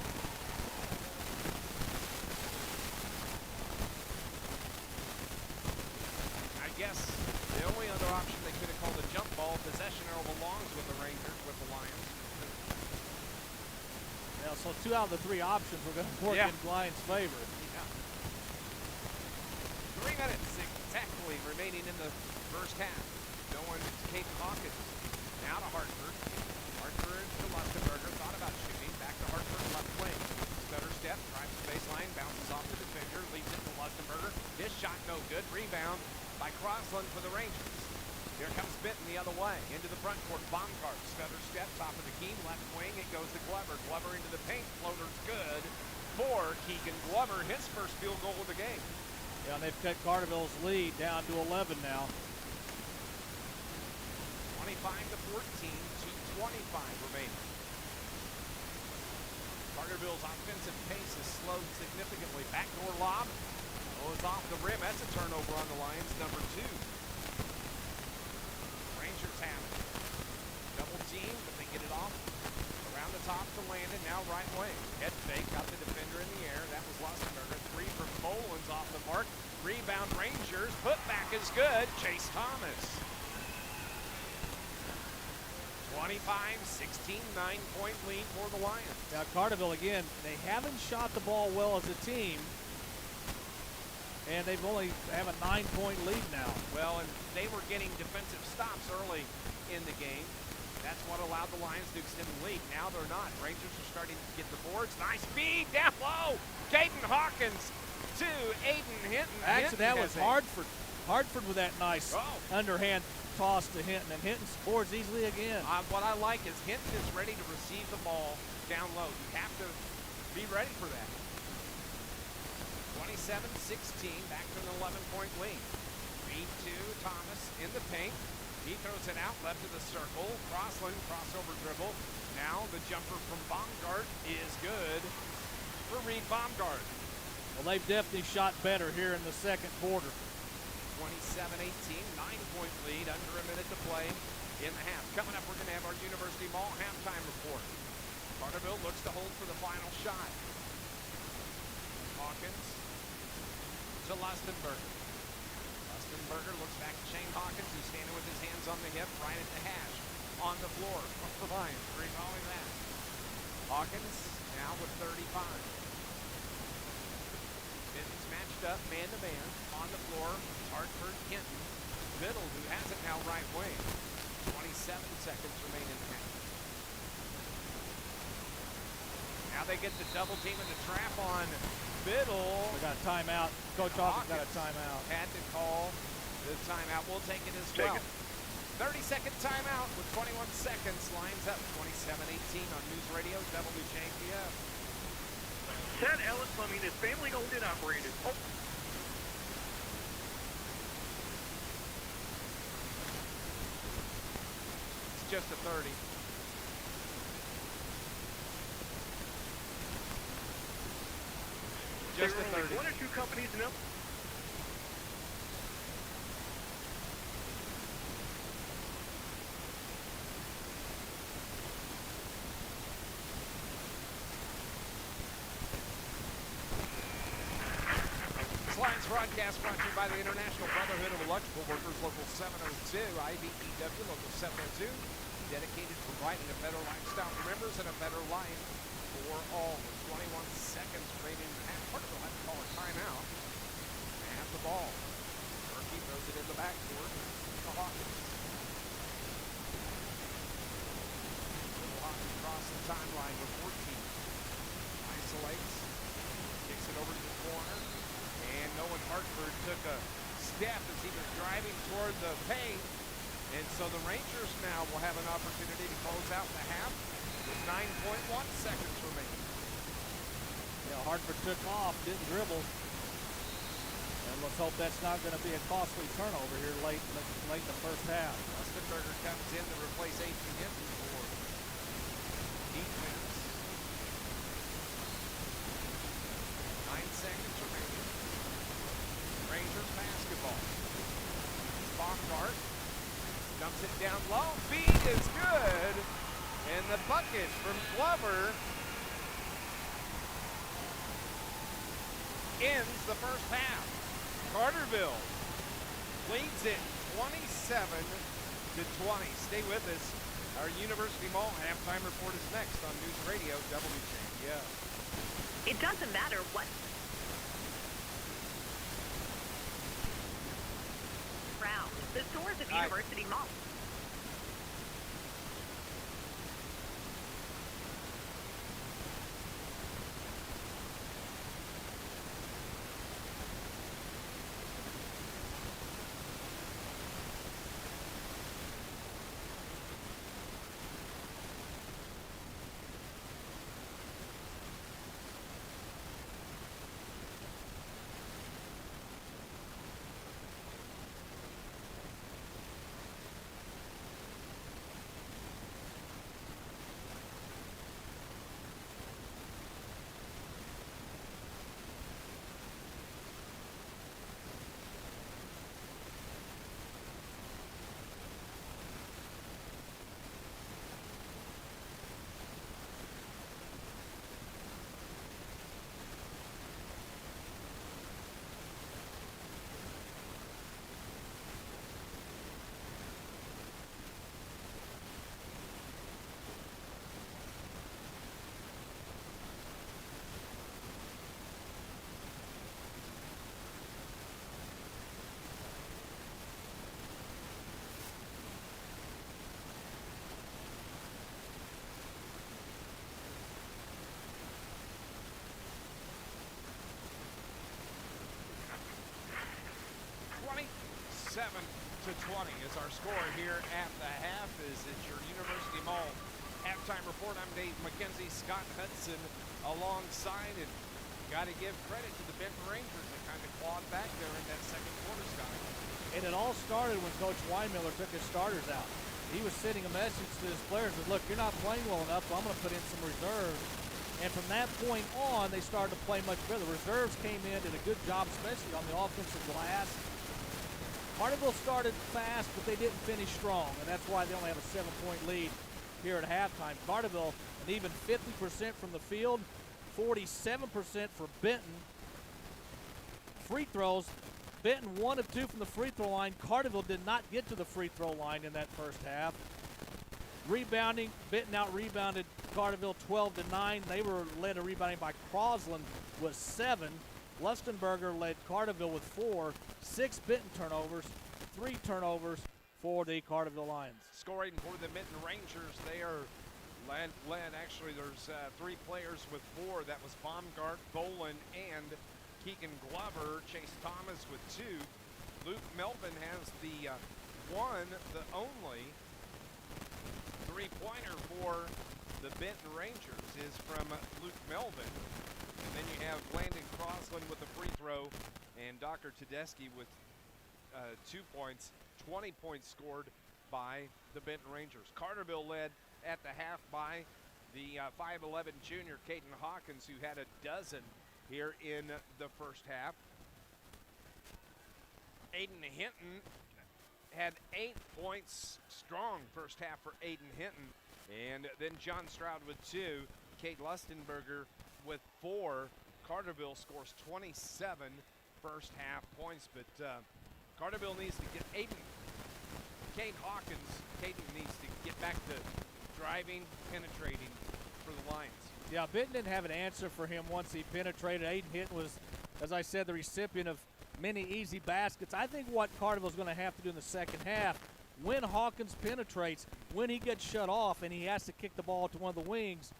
I guess the only other option they could have called a jump ball. Possession arrow belongs with the Rangers, with the Lions. Yeah, so 2 out of the 3 options were going to work in Lions' favor. Yeah. 3 minutes exactly remaining in the first half. Going to Caden Hawkins. Now to Hartford. Hartford to Lustenberger. Thought about shooting. Back to Hartford, left wing. Stutter step, drives the baseline, bounces off the defender, leaves it to Lustenberger. His shot no good. Rebound by Crossland for the Rangers. Here comes Benton the other way. Into the front court. Baumgart. Stutter step, top of the key, left wing. It goes to Glover. Glover into the paint. Floater's good for Keegan Glover. His first field goal of the game. Yeah, and they've cut Carterville's lead down to 11 now. 25-14, 2:25 remaining. Carterville's offensive pace has slowed significantly. Backdoor lob goes off the rim. That's a turnover on the Lions, number 2. Rangers have it. Double team, but they get it off. Around the top to Landon, now right wing. Head fake, got the defender in the air. That was Lustenberger. 3 from Boland's off the mark. Rebound Rangers. Put back is good. Chase Thomas. 25-16, 9-point lead for the Lions. Now Carterville, again, they haven't shot the ball well as a team, and they've only have a 9-point lead now. Well, and they were getting defensive stops early in the game. That's what allowed the Lions to extend the lead. Now they're not. Rangers are starting to get the boards. Nice feed down low. Caden Hawkins to Aiden Hinton. Actually, that was Hartford. Hartford with that nice underhand toss to Hinton, and Hinton scores easily again. What I like is Hinton is ready to receive the ball down low. You have to be ready for that. 27-16, back to an 11-point lead. Feed to Thomas in the paint. He throws it out left of the circle. Crossland, crossover dribble. Now the jumper from Baumgart is good for Reed Baumgart. Well, they've definitely shot better here in the second quarter. 27-18, 9-point lead, under a minute to play in the half. Coming up, we're going to have our University Mall halftime report. Carterville looks to hold for the final shot. Hawkins to Lustenberger. Lustenberger looks back to Shane Hawkins, who's standing with his hands on the hip, right at the hash, on the floor. For Lions, where he's always at. Hawkins now with 35. Benton's matched up man-to-man on the floor. Hartford, Hinton, Middle, who has it now right wing. 27 seconds remain in the half. Now they get the double team and the trap on Middle. They got a timeout. Coach Hawkins got a timeout. Had to call the timeout. We'll take it as well. 30-second timeout with 21 seconds. Lions up 27-18 on News Radio WJPF. Ted Ellis Plumbing is family owned and operated. It's just a 30. Just a 30. One or two companies in Lions broadcast brought to you by the International Brotherhood of Electrical Workers, Local 702, IBEW, Local 702, dedicated to providing a better lifestyle for members and a better life for all. With 21 seconds remaining in the half. Carterville had to call a timeout. They have the ball. Murphy throws it in the backcourt to Hawkins. Little Hawkins across the timeline with 14. Isolates. Kicks it over to the corner. And Nolan Hartford took a step as he was driving toward the paint. And so the Rangers now will have an opportunity to close out the half with 9.1 seconds remaining. Yeah, Hartford took off, didn't dribble. And let's hope that's not going to be a costly turnover here late in the first half. Lustenberger comes down low. Feed is good. And the bucket from Glover ends the first half. Carterville leads it 27-20. Stay with us. Our University Mall halftime report is next on News Radio WJPF. It doesn't matter what round. The stores at University Mall. To 20 is our score here at the half. Is it your University Mall halftime report? I'm Dave McKenzie, Scott Hudson alongside, and got to give credit to the Benton Rangers that kind of clawed back there in that second quarter, Scott. And it all started when Coach Weinmiller took his starters out. He was sending a message to his players that, look, you're not playing well enough, so I'm going to put in some reserves. And from that point on, they started to play much better. The reserves came in, did a good job, especially on the offensive glass. Carterville started fast, but they didn't finish strong, and that's why they only have a 7-point lead here at halftime. Carterville, an even 50% from the field, 47% for Benton. Free throws, Benton 1 of 2 from the free throw line. Carterville did not get to the free throw line in that first half. Rebounding, Benton out-rebounded Carterville 12-9. They were led in rebounding by Crosland with 7. Lustenberger led Carterville with 4, 6 Benton turnovers, 3 turnovers for the Carterville Lions. Scoring for the Benton Rangers, they are led actually there's 3 players with 4. That was Baumgart, Bolin, and Keegan Glover. Chase Thomas with 2. Luke Melvin has the the only three-pointer for the Benton Rangers is from Luke Melvin. And then you have Landon Crosland with a free throw and Dr. Tedeschi with 2 points. 20 points scored by the Benton Rangers. Carterville led at the half by the 5'11 junior Caden Hawkins, who had a dozen here in the first half. Aiden Hinton had 8 points, strong first half for Aiden Hinton. And then John Stroud with 2, Kate Lustenberger with 4. Carterville scores 27 first half points, but Carterville needs to get Kate Hawkins, Caden needs to get back to driving, penetrating for the Lions. Yeah, Benton didn't have an answer for him once he penetrated. Aiden Hinton was, as I said, the recipient of many easy baskets. I think what Carterville's going to have to do in the second half, when Hawkins penetrates, when he gets shut off and he has to kick the ball to one of the wings,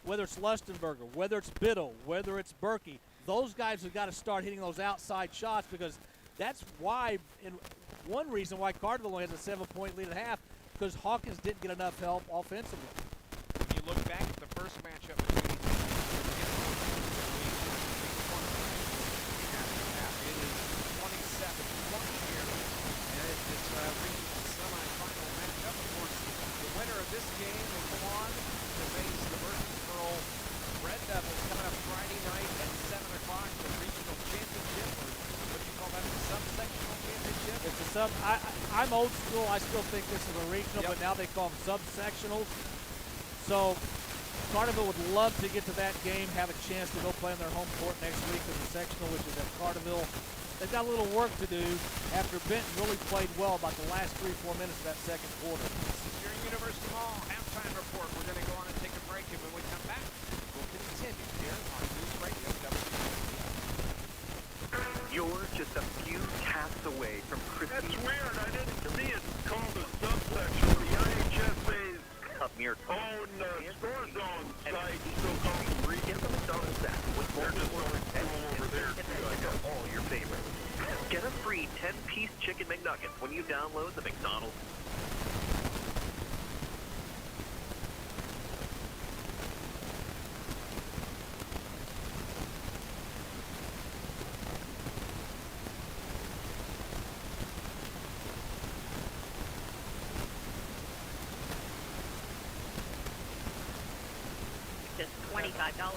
whether it's Lustenberger, whether it's Biddle, whether it's Berkey, those guys have got to start hitting those outside shots, because that's why, and one reason why Carterville only has a 7-point lead at half, because Hawkins didn't get enough help offensively. When you look back at the first matchup between it is 27-20 here, and it's reaching the semifinal matchup. Of course, the winner of this game will go on to face the Murfreesboro Red Devils coming up Friday night at 7 o'clock, the regional championship, or what do you call that, the subsectional championship? It's a sub. I'm old school. I still think this is a regional, but now they call them subsectionals. So Carterville would love to get to that game, have a chance to go play on their home court next week in the sectional, which is at Carterville. They've got a little work to do after Benton really played well about the last 3-4 minutes of that second quarter. This is your University Mall halftime report. We're going to go on and take a break, and when we come back, we'll continue here on News Radio WJPF. You're just a few taps away from Christmas. That's weird. I didn't see it called a subsection. The IHSA's near own score zone site still calls them regions. Get the McDonald's app with They're just over there, too, I guess. all your favorites. Get a free 10-piece chicken McNuggets when you download the McDonald's. Just $25.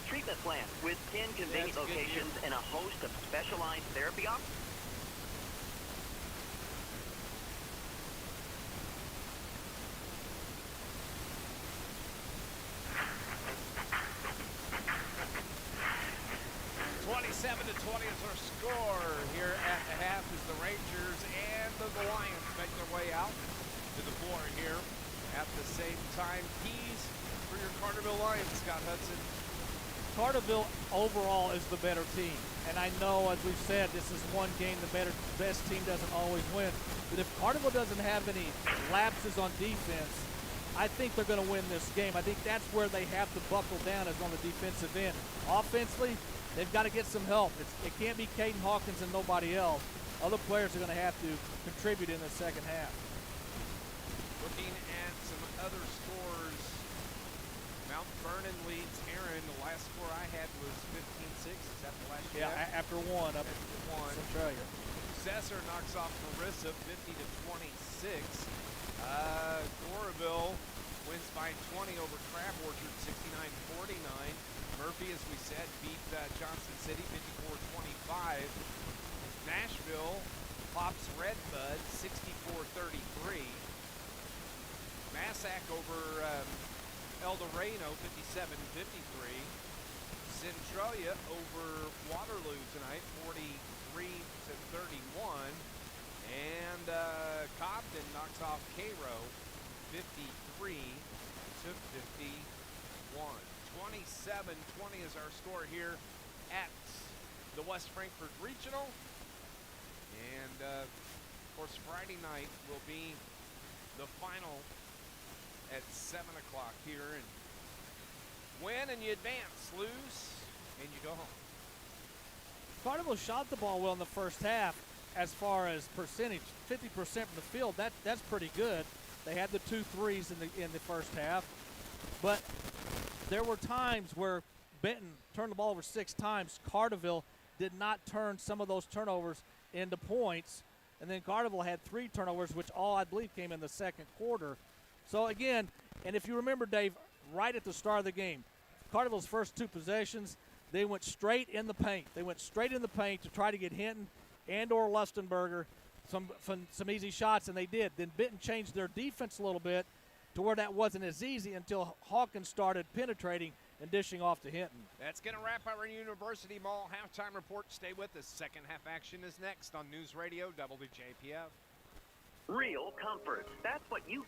Treatment plan with 10 convenient locations and a host of specialized therapy options. Is our score here at the half as the Rangers and the Lions make their way out to the floor here at the same time. Keys for your Carterville Lions, Scott Hudson. Carterville overall is the better team. And I know, as we've said, this is one game best team doesn't always win. But if Carterville doesn't have any lapses on defense, I think they're going to win this game. I think that's where they have to buckle down, is on the defensive end. Offensively, they've got to get some help. It can't be Caden Hawkins and nobody else. Other players are going to have to contribute in the second half. Looking at some other scores, Mount Vernon leads Aaron. The last score I had was 15-6. Is that the last year? Yeah, after one up after one. Centralia. Sesser knocks off Marissa 50-26. Goreville wins by 20 over Crab Orchard 69-49. Murphy, as we said, beat Johnson City 54-25. Nashville pops Redbud 64-33. Massac over El Dorado 57-53. Centralia over Waterloo tonight 43-31. And Cobden knocks off Cairo 53-51. 27-20 is our score here at the West Frankfort Regional. And, of course, Friday night will be the final at 7 o'clock here. And win and you advance, lose, and you go home. Carterville shot the ball well in the first half as far as percentage. 50% from the field, that's pretty good. They had the 2 threes in the first half. But there were times where Benton turned the ball over 6 times. Carterville did not turn some of those turnovers into points. And then Carterville had 3 turnovers, which all, I believe, came in the second quarter. So, again, and if you remember, Dave, right at the start of the game, Carterville's first 2 possessions, they went straight in the paint. They went straight in the paint to try to get Hinton and or Lustenberger some easy shots, and they did. Then Benton changed their defense a little bit to where that wasn't as easy until Hawkins started penetrating and dishing off to Hinton. That's going to wrap our University Mall halftime report. Stay with us. Second half action is next on News Radio WJPF. Real comfort. That's what you...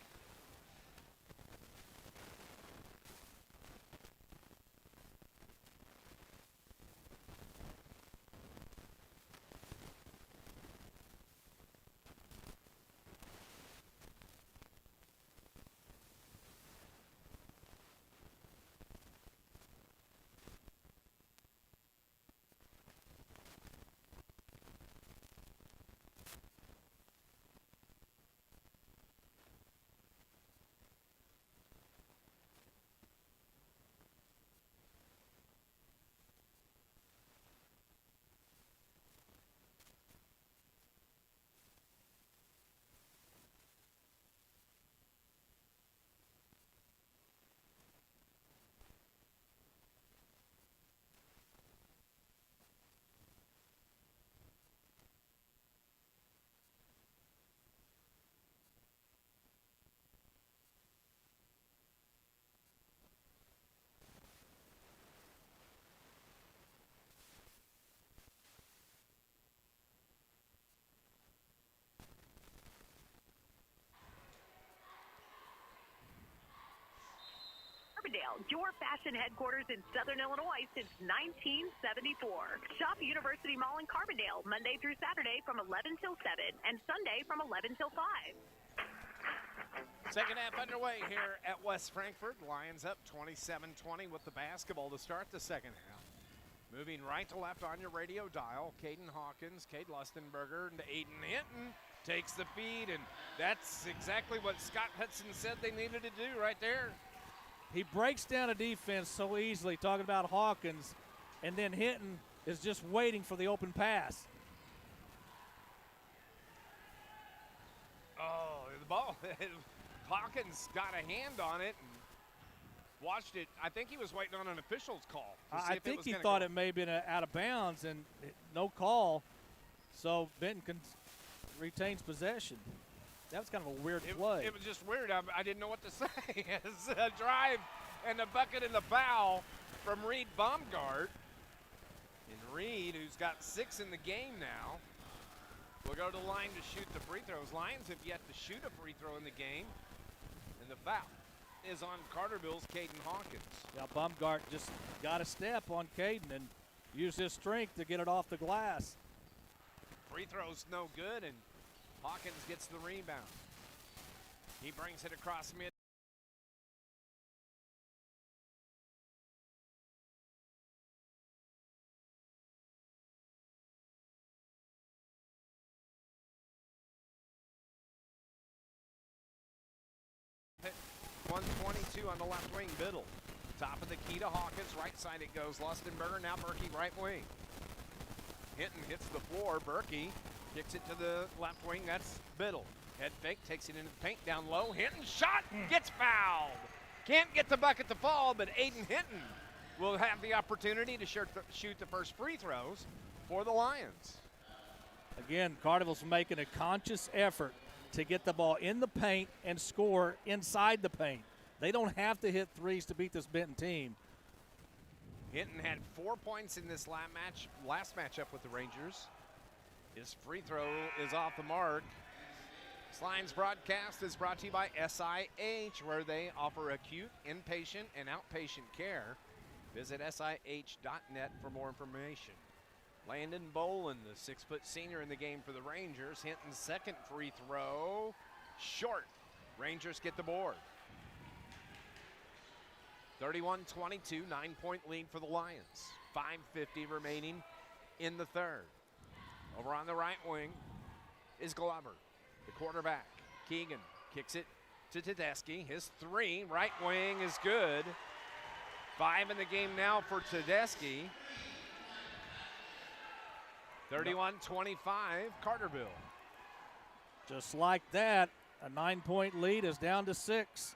Carbondale, your fashion headquarters in Southern Illinois since 1974. Shop University Mall in Carbondale Monday through Saturday from 11 till 7 and Sunday from 11 till 5. Second half underway here at West Frankfort. Lions up 27-20 with the basketball to start the second half. Moving right to left on your radio dial, Caden Hawkins, Cade Lustenberger, and Aiden Hinton takes the feed, and that's exactly what Scott Hudson said they needed to do right there. He breaks down a defense so easily, talking about Hawkins, and then Hinton is just waiting for the open pass. Oh, the ball. Hawkins got a hand on it and watched it. I think he was waiting on an official's call. I think he thought it may have been out of bounds and no call, so Benton retains possession. That was kind of a weird play. It was just weird. I didn't know what to say. It's a drive and the bucket and the foul from Reed Baumgart. And Reed, who's got 6 in the game now, will go to the line to shoot the free throws. Lions have yet to shoot a free throw in the game. And the foul is on Carterville's Caden Hawkins. Yeah, Baumgart just got a step on Caden and used his strength to get it off the glass. Free throw's no good, and Hawkins gets the rebound. He brings it across mid. Hit 122 on the left wing, Biddle. Top of the key to Hawkins, right side it goes. Lustenberger, now Berkey, right wing. Hinton hits the floor, Berkey kicks it to the left wing, that's Biddle. Head fake, takes it into the paint, down low. Hinton shot, gets fouled. Can't get the bucket to fall, but Aiden Hinton will have the opportunity to shoot the first free throws for the Lions. Again, Carterville's making a conscious effort to get the ball in the paint and score inside the paint. They don't have to hit threes to beat this Benton team. Hinton had 4 points in this last matchup with the Rangers. His free throw is off the mark. This Lions broadcast is brought to you by SIH, where they offer acute, inpatient, and outpatient care. Visit SIH.net for more information. Landon Bolin, the 6-foot senior in the game for the Rangers. Hinton's second free throw, short. Rangers get the board. 31-22, 9-point lead for the Lions. 5:50 remaining in the third. Over on the right wing is Glover, the quarterback. Keegan kicks it to Tedeschi. His 3, right wing is good. 5 in the game now for Tedeschi. 31-25, Carterville. Just like that, a 9-point lead is down to 6.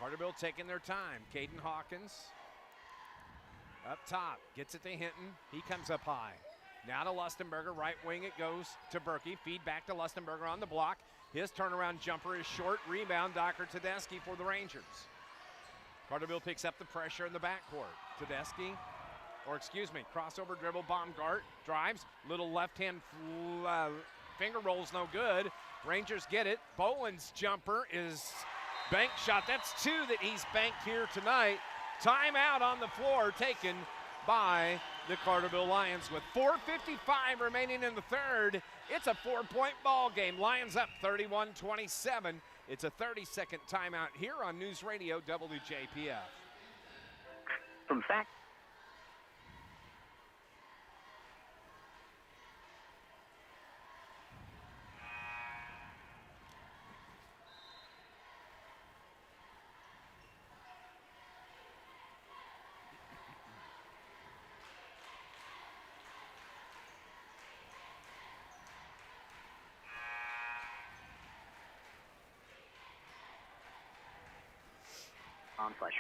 Carterville taking their time. Caden Hawkins up top, gets it to Hinton. He comes up high. Now to Lustenberger, right wing it goes to Berkey. Feed back to Lustenberger on the block. His turnaround jumper is short. Rebound, Dr. Tedeschi for the Rangers. Carterville picks up the pressure in the backcourt. Tedeschi, crossover dribble, Baumgart drives. Little left-hand finger rolls no good. Rangers get it. Bowen's jumper is bank shot. That's 2 that he's banked here tonight. Timeout on the floor taken by the Carterville Lions with 4:55 remaining in the third. It's a 4-point ball game. Lions up 31-27. It's a 30-second timeout here on News Radio WJPF. From fact.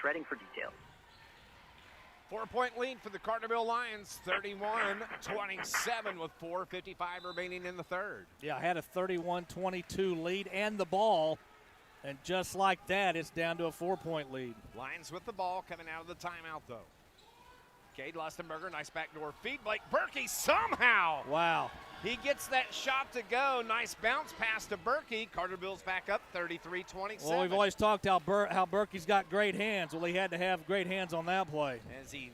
Shredding for details. 4-point lead for the Carterville Lions, 31-27 with 4:55 remaining in the third. Yeah, I had a 31-22 lead and the ball, and just like that, it's down to a 4-point lead. Lions with the ball coming out of the timeout, though. Cade Lustenberger, nice backdoor feed. Blake Berkey somehow He gets that shot to go. Nice bounce pass to Berkey. Carterville's back up 33-27. Well, we've always talked how Berkey's got great hands. Well, he had to have great hands on that play. As he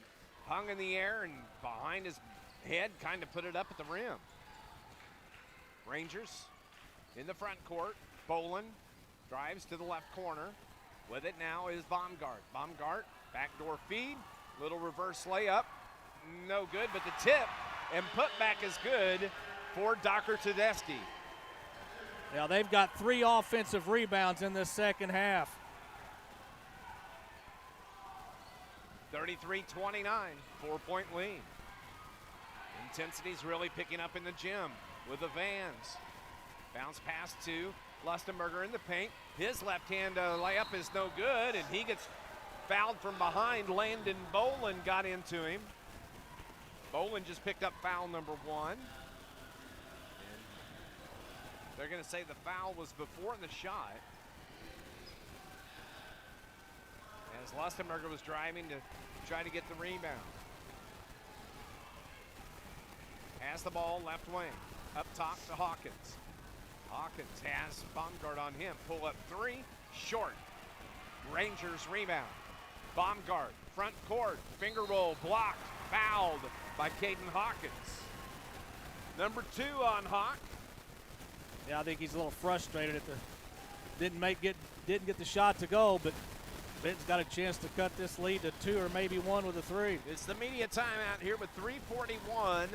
hung in the air and behind his head, kind of put it up at the rim. Rangers in the front court. Bolin drives to the left corner. With it now is Baumgart. Baumgart, backdoor feed. Little reverse layup. No good, but the tip and putback is good for Docker Tedeschi. Yeah, they've got 3 offensive rebounds in this second half. 33-29, 4-point lead. Intensity's really picking up in the gym with the Vans. Bounce pass to Lustenberger in the paint. His left-hand layup is no good, and he gets fouled from behind. Landon Bolin got into him. Bolin just picked up foul number 1. And they're going to say the foul was before the shot. As Lustenberger was driving to try to get the rebound. Has the ball left wing. Up top to Hawkins. Hawkins has Baumgart on him. Pull up 3, short. Rangers rebound. Baumgart, front court, finger roll, blocked, fouled by Caden Hawkins. Number 2 on Hawk. Yeah, I think he's a little frustrated at the didn't get the shot to go, but Benton's got a chance to cut this lead to 2 or maybe 1 with a 3. It's the media timeout here with 3:41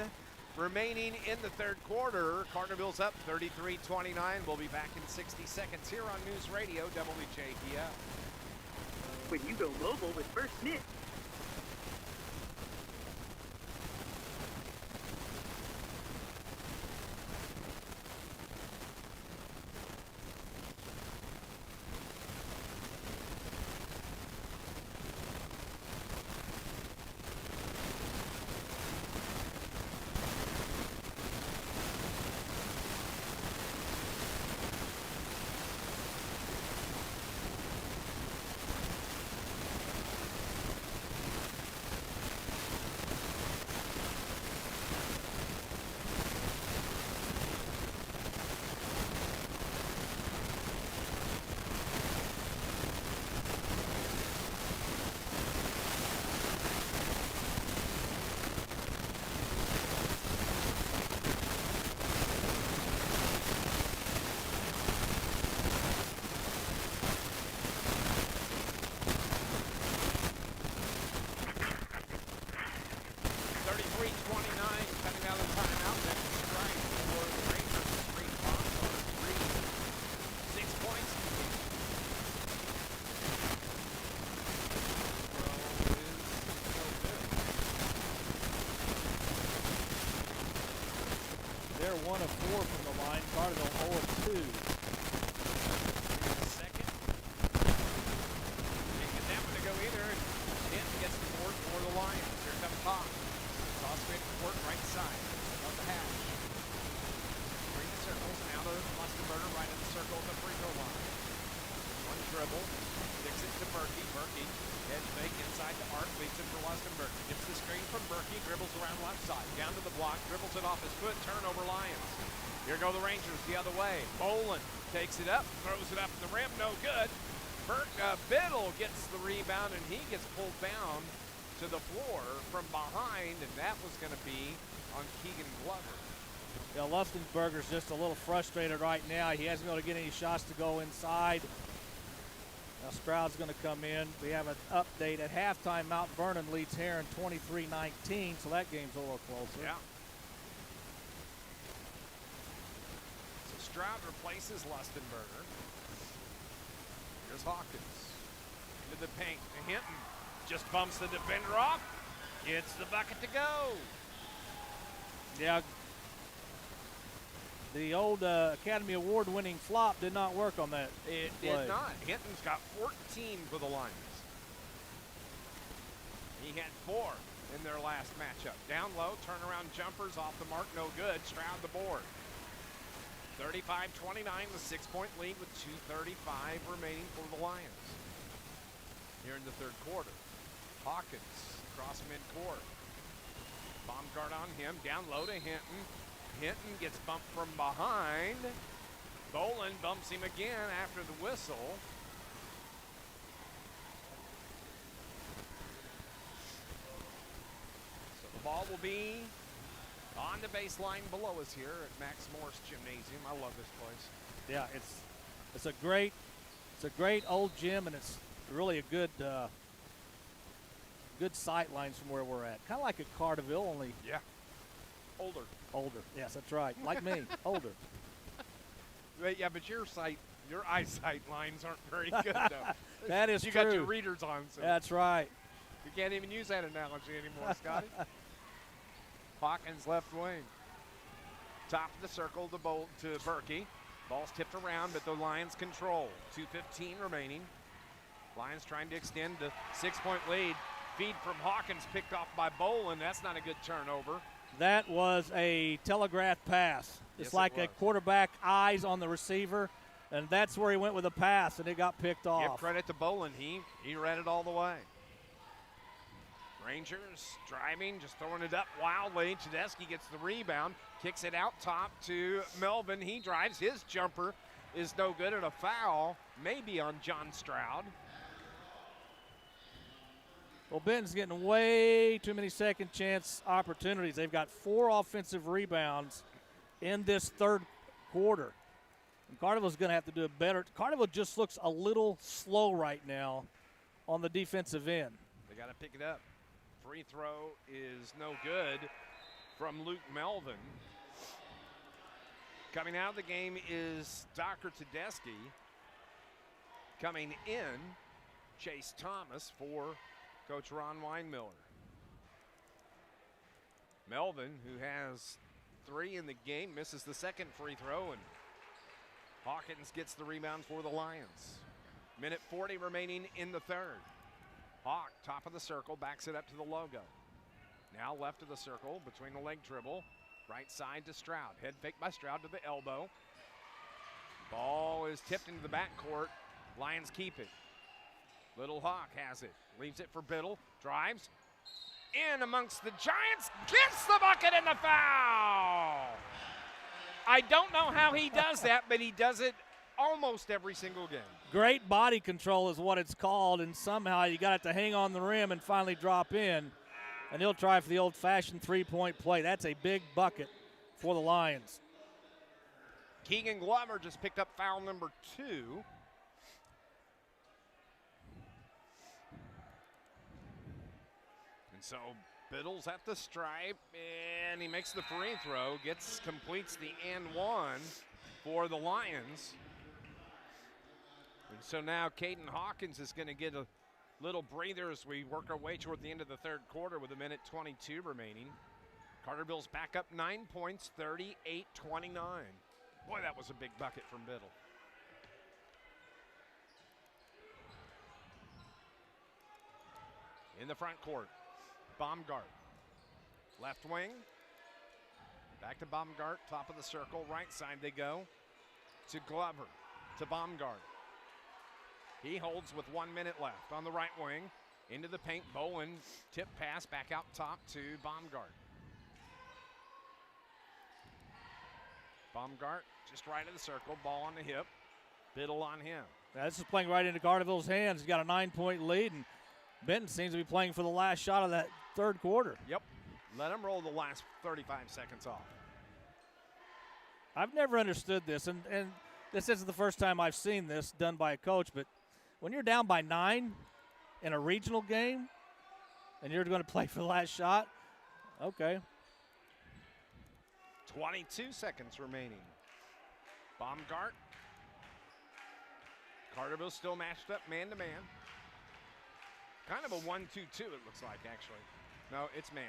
remaining in the third quarter. Carterville's up 33-29. We'll be back in 60 seconds here on News Radio WJPF. When you go mobile with First Knit. They're 1 of 4 from the line. Carterville 0 of 2. Second. Can't get that one to go either. And Benton gets the board for the Lions. Here comes Hawk. Toss straight to court, right side of the hash. 3 circles now to Lustenberger right in the circle of the free throw line. 1 dribble. Sticks it to Berkey. Berkey head fake inside to Art. Leads it for Lustenberger. Gets the screen from Berkey. Dribbles around left side. Down to the block. Dribbles it off his foot. Turnover Lions. Here go the Rangers the other way. Bolin takes it up. Throws it up at the rim. No good. Biddle gets the rebound, and he gets pulled down to the floor from behind, and that was going to be on Keegan Glover. Yeah, Lustenberger's just a little frustrated right now. He hasn't been able to get any shots to go inside. Now Stroud's going to come in. We have an update at halftime. Mount Vernon leads Heron 23-19, so that game's a little closer. Yeah. So Stroud replaces Lustenberger. Here's Hawkins into the paint. Hinton just bumps the defender off. Gets the bucket to go. Yeah. The old Academy Award-winning flop did not work on that. It did not. Hinton's got 14 for the Lions. He had 4 in their last matchup. Down low, turnaround jumpers off the mark, no good. Stroud the board. 35-29, the 6-point lead with 2:35 remaining for the Lions. Here in the third quarter. Hawkins across midcourt. Baumgart on him, down low to Hinton. Hinton gets bumped from behind. Bolin bumps him again after the whistle. So the ball will be on the baseline below us here at Max Morris Gymnasium. I love this place. Yeah, it's a great old gym, and it's really a good sight lines from where we're at. Kind of like at Carterville, only older. Yes, that's right. Like me, older. But your eyesight lines aren't very good though. That is true. You got your readers on. So that's right. You can't even use that analogy anymore, Scotty. Hawkins left wing. Top of the circle to Berkey. Ball's tipped around, but the Lions control. 2:15 remaining. Lions trying to extend the 6-point lead. Feed from Hawkins picked off by Bolin. That's not a good turnover. That was a telegraph pass. It's Yes, like a quarterback eyes on the receiver, and that's where he went with a pass, and it got picked off. Give credit to Bolin. He ran it all the way. Rangers driving, just throwing it up wildly. Tedeschi gets the rebound, kicks it out top to Melvin. He drives. His jumper is no good, and a foul maybe on John Stroud. Well, Benton's getting way too many second chance opportunities. They've got 4 offensive rebounds in this third quarter. And Carterville's going to have to do it better. Carterville just looks a little slow right now on the defensive end. They got to pick it up. Free throw is no good from Luke Melvin. Coming out of the game is Dr. Tedeschi. Coming in, Chase Thomas for Coach Ron Weinmiller. Melvin, who has 3 in the game, misses the second free throw, and Hawkins gets the rebound for the Lions. Minute 40 remaining in the third. Hawk, top of the circle, backs it up to the logo. Now left of the circle, between the leg dribble, right side to Stroud. Head fake by Stroud to the elbow. Ball is tipped into the backcourt. Lions keep it. Little Hawk has it. Leaves it for Biddle. Drives. In amongst the Giants. Gets the bucket and the foul. I don't know how he does that, but he does it almost every single game. Great body control is what it's called, and somehow you got it to hang on the rim and finally drop in. And he'll try for the old-fashioned three-point play. That's a big bucket for the Lions. Keegan Glover just picked up foul number 2. And so Biddle's at the stripe, and he makes the free throw, completes the and one for the Lions. And so now Caden Hawkins is going to get a little breather as we work our way toward the end of the third quarter with 1:22 remaining. Carterville's back up 9 points, 38-29. Boy, that was a big bucket from Biddle. In the front court, Baumgart. Left wing. Back to Baumgart, top of the circle. Right side they go to Glover, to Baumgart. He holds with 1 minute left on the right wing. Into the paint, Bowen, tip pass back out top to Baumgart. Baumgart just right of the circle, ball on the hip. Biddle on him. Now, this is playing right into Carterville's hands. He's got a 9-point lead, and Benton seems to be playing for the last shot of that third quarter. Yep. Let him roll the last 35 seconds off. I've never understood this, and this isn't the first time I've seen this done by a coach, but when you're down by 9 in a regional game and you're going to play for the last shot, okay. 22 seconds remaining. Baumgart. Carterville still matched up man-to-man. Kind of a 1-2-2 it looks like, actually. No, it's man.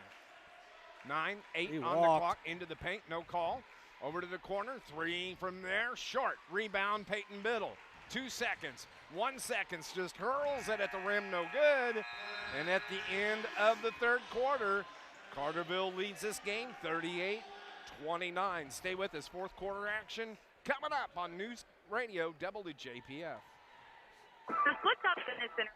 9-8 on the clock, into the paint, no call. Over to the corner, 3 from there, short. Rebound, Peyton Biddle. 2 seconds, 1 second, just hurls it at the rim, no good. And at the end of the third quarter, Carterville leads this game 38-29. Stay with us, fourth quarter action coming up on News Radio WJPF. The Split Top Fitness Center.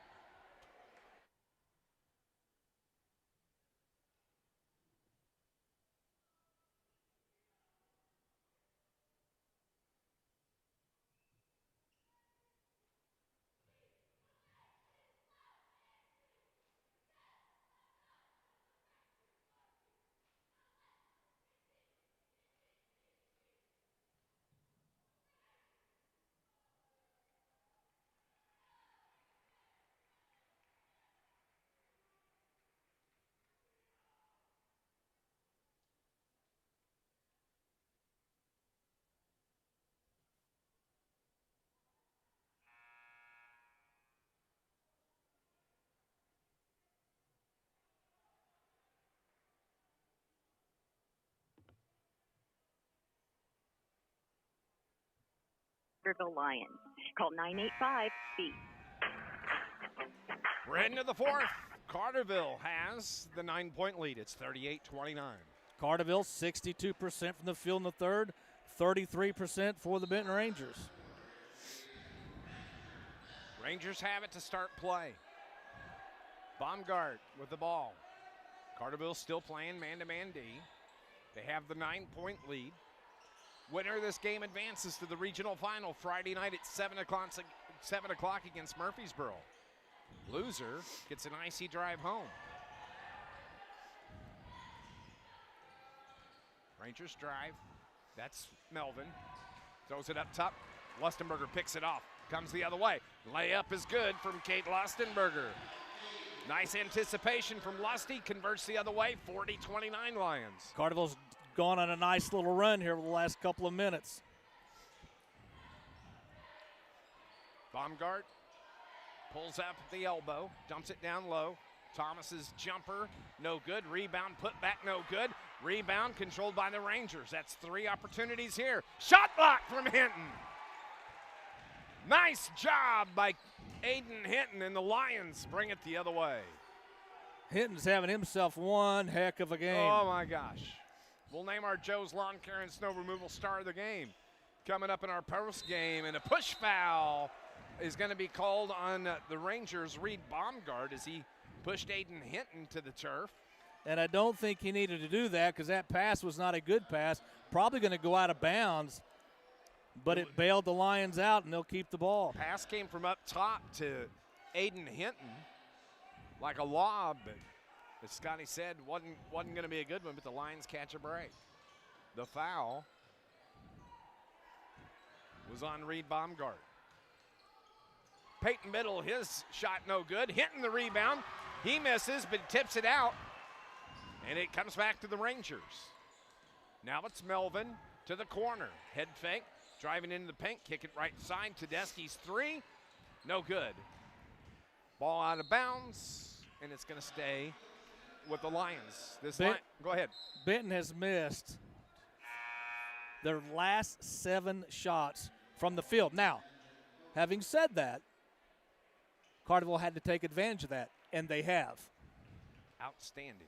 Carterville Lions. Call 985-SPEED. We're heading to the fourth. Carterville has the 9-point lead. It's 38-29. Carterville, 62% from the field in the third, 33% for the Benton Rangers. Rangers have it to start play. Baumgart with the ball. Carterville still playing man-to-man D. They have the 9-point lead. Winner of this game advances to the regional final Friday night at 7 o'clock against Murfreesboro. Loser gets an icy drive home. Rangers drive. That's Melvin. Throws it up top. Lustenberger picks it off. Comes the other way. Layup is good from Kate Lustenberger. Nice anticipation from Lusty. Converts the other way. 40-29 Lions. Carterville's gone on a nice little run here over the last couple of minutes. Baumgart pulls up at the elbow. Dumps it down low. Thomas's jumper, no good. Rebound, put back, no good. Rebound controlled by the Rangers. That's 3 opportunities here. Shot block from Hinton. Nice job by Aiden Hinton, and the Lions bring it the other way. Hinton's having himself one heck of a game. Oh, my gosh. We'll name our Joe's Lawn Care and Snow Removal star of the game. Coming up in our post game, and a push foul is going to be called on the Rangers' Reed Baumgart as he pushed Aiden Hinton to the turf. And I don't think he needed to do that because that pass was not a good pass. Probably going to go out of bounds, but it bailed the Lions out, and they'll keep the ball. Pass came from up top to Aiden Hinton like a lob, but as Scotty said, wasn't going to be a good one, but the Lions catch a break. The foul was on Reed Baumgart. Peyton Middle, his shot no good. Hinton the rebound. He misses, but tips it out. And it comes back to the Rangers. Now it's Melvin to the corner. Head fake, driving into the paint, kick it right side. Tedeschi's 3, no good. Ball out of bounds, and it's going to stay with the Lions. Go ahead. Benton has missed their last 7 shots from the field. Now, having said that, Carterville had to take advantage of that, and they have. Outstanding.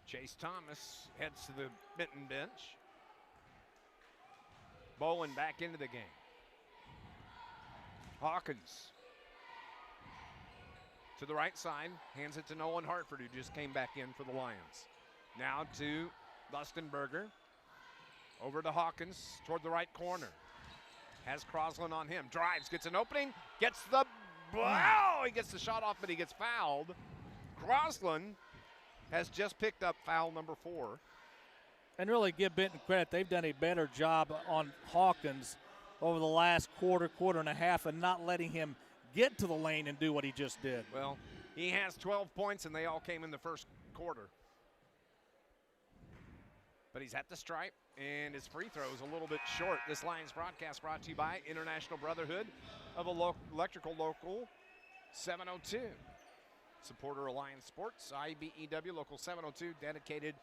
Chase Thomas heads to the Benton bench. Bowen back into the game. Hawkins to the right side, hands it to Nolan Hartford, who just came back in for the Lions. Now to Lustenberger. Over to Hawkins toward the right corner. Has Crosland on him. Drives, gets an opening, gets the he gets the shot off, but he gets fouled. Crosland has just picked up foul number 4. And really give Benton credit. They've done a better job on Hawkins over the last quarter and a half, and not letting him get to the lane and do what he just did. Well, he has 12 points, and they all came in the first quarter. But he's at the stripe, and his free throw is a little bit short. This Lions broadcast brought to you by International Brotherhood of Electrical Local 702. Supporter Alliance Sports, IBEW Local 702, dedicated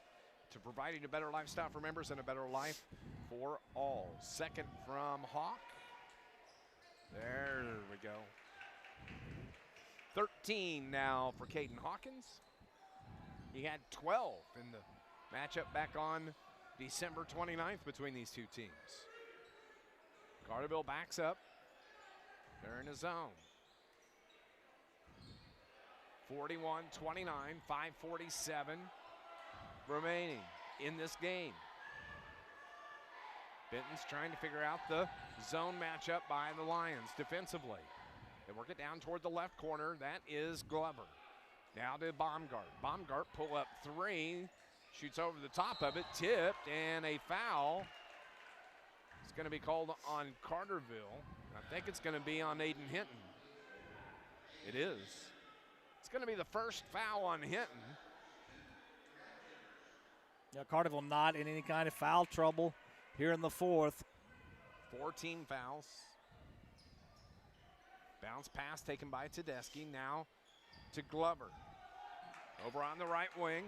to providing a better lifestyle for members and a better life for all. Second from Hawk. There we go. 13 now for Caden Hawkins. He had 12 in the matchup back on December 29th between these two teams. Carterville backs up. They're in a zone. 41-29, 5:47 remaining in this game. Benton's trying to figure out the zone matchup by the Lions defensively. They work it down toward the left corner. That is Glover. Now to Baumgart. Baumgart pull up 3. Shoots over the top of it, tipped, and a foul. It's going to be called on Carterville. I think it's going to be on Aiden Hinton. It is. It's going to be the first foul on Hinton. Yeah, Carterville not in any kind of foul trouble here in the fourth. 14 fouls. Bounce pass taken by Tedeschi. Now to Glover. Over on the right wing.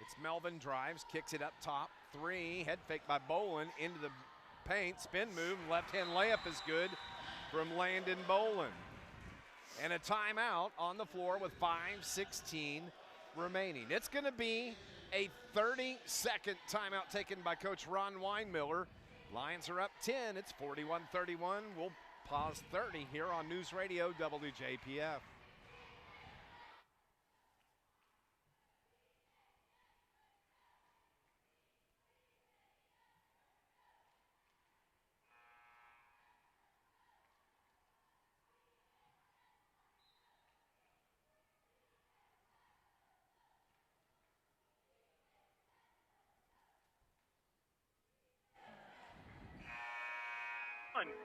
It's Melvin drives, kicks it up top. 3, head fake by Bolin into the paint. Spin move, left-hand layup is good from Landon Bolin. And a timeout on the floor with 5:16 remaining. It's going to be a 30-second timeout taken by Coach Ron Weinmiller. Lions are up 10. It's 41-31. We'll pause 30 here on News Radio WJPF.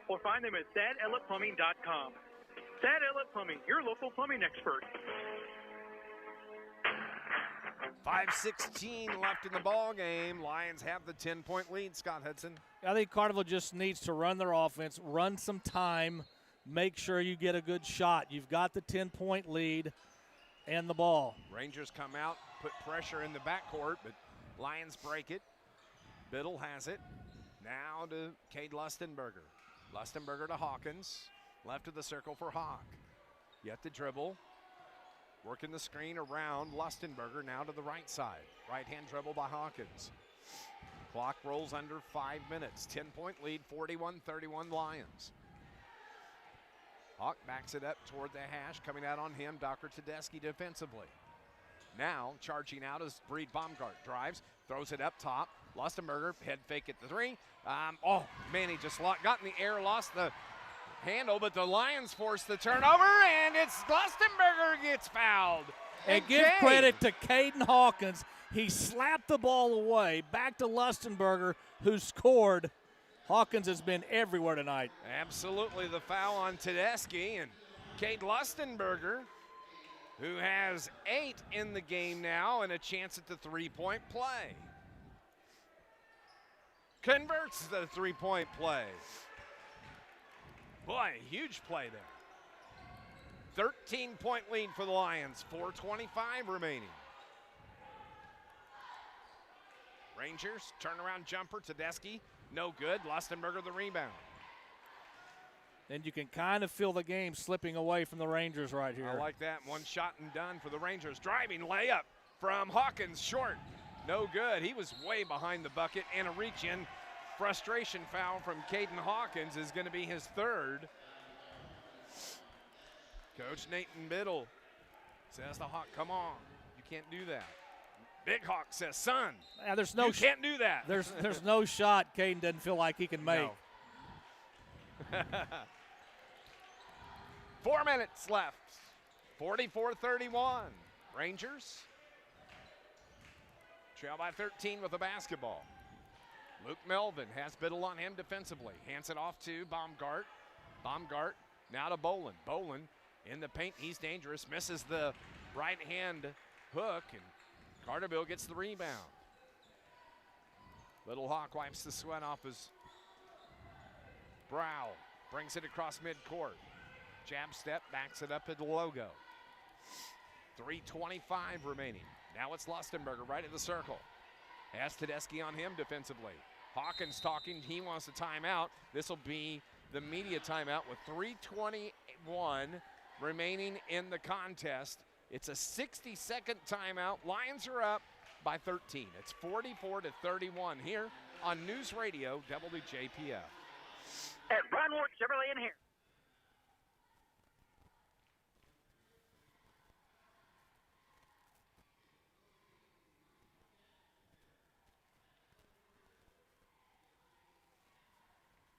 Or find them at SadEllittPlumbing.com. Sad Ellett Plumbing, your local plumbing expert. 5:16 left in the ball game. Lions have the 10-point lead. Scott Hudson. I think Carterville just needs to run their offense, run some time, make sure you get a good shot. You've got the 10-point lead and the ball. Rangers come out, put pressure in the backcourt, but Lions break it. Biddle has it. Now to Cade Lustenberger. Lustenberger to Hawkins. Left of the circle for Hawk. Yet the dribble. Working the screen around Lustenberger. Now to the right side. Right-hand dribble by Hawkins. Clock rolls under 5 minutes. 10-point lead, 41-31 Lions. Hawk backs it up toward the hash. Coming out on him, Dr. Tedeschi defensively. Now charging out is Breed Baumgart. Drives, throws it up top. Lustenberger, head fake at the three. He just got in the air, lost the handle, but the Lions force the turnover, and it's Lustenberger gets fouled. And give credit to Caden Hawkins. He slapped the ball away. Back to Lustenberger, who scored. Hawkins has been everywhere tonight. Absolutely, the foul on Tedeschi, and Cade Lustenberger, who has 8 in the game now and a chance at the three-point play. Converts the three-point play. Boy, huge play there. 13-point lead for the Lions, 4:25 remaining. Rangers, turnaround jumper, Tedeschi, no good. Lustenberger the rebound. And you can kind of feel the game slipping away from the Rangers right here. I like that. One shot and done for the Rangers. Driving layup from Hawkins, short. No good. He was way behind the bucket, and a reach-in. Frustration foul from Caden Hawkins is going to be his third. Coach Nathan Biddle says to Hawk, come on, you can't do that. Big Hawk says, son, you can't do that. There's no shot Caden doesn't feel like he can make. No. 4 minutes left. 44-31. Rangers trail by 13 with the basketball. Luke Melvin has Biddle on him defensively. Hands it off to Baumgart. Baumgart now to Bolin. Bolin in the paint. He's dangerous. Misses the right-hand hook, and Carterville gets the rebound. Little Hawk wipes the sweat off his brow. Brings it across midcourt. Jab step, backs it up at the logo. 3:25 remaining. Now it's Lustenberger right at the circle. Has Tedeschi on him defensively. Hawkins talking, he wants a timeout. This will be the media timeout with 3:21 remaining in the contest. It's a 60-second timeout. Lions are up by 13. It's 44-31 here on News Radio WJPF. At Ron Ward Chevrolet in here.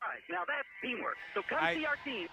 All right, now that's teamwork. So come see our team.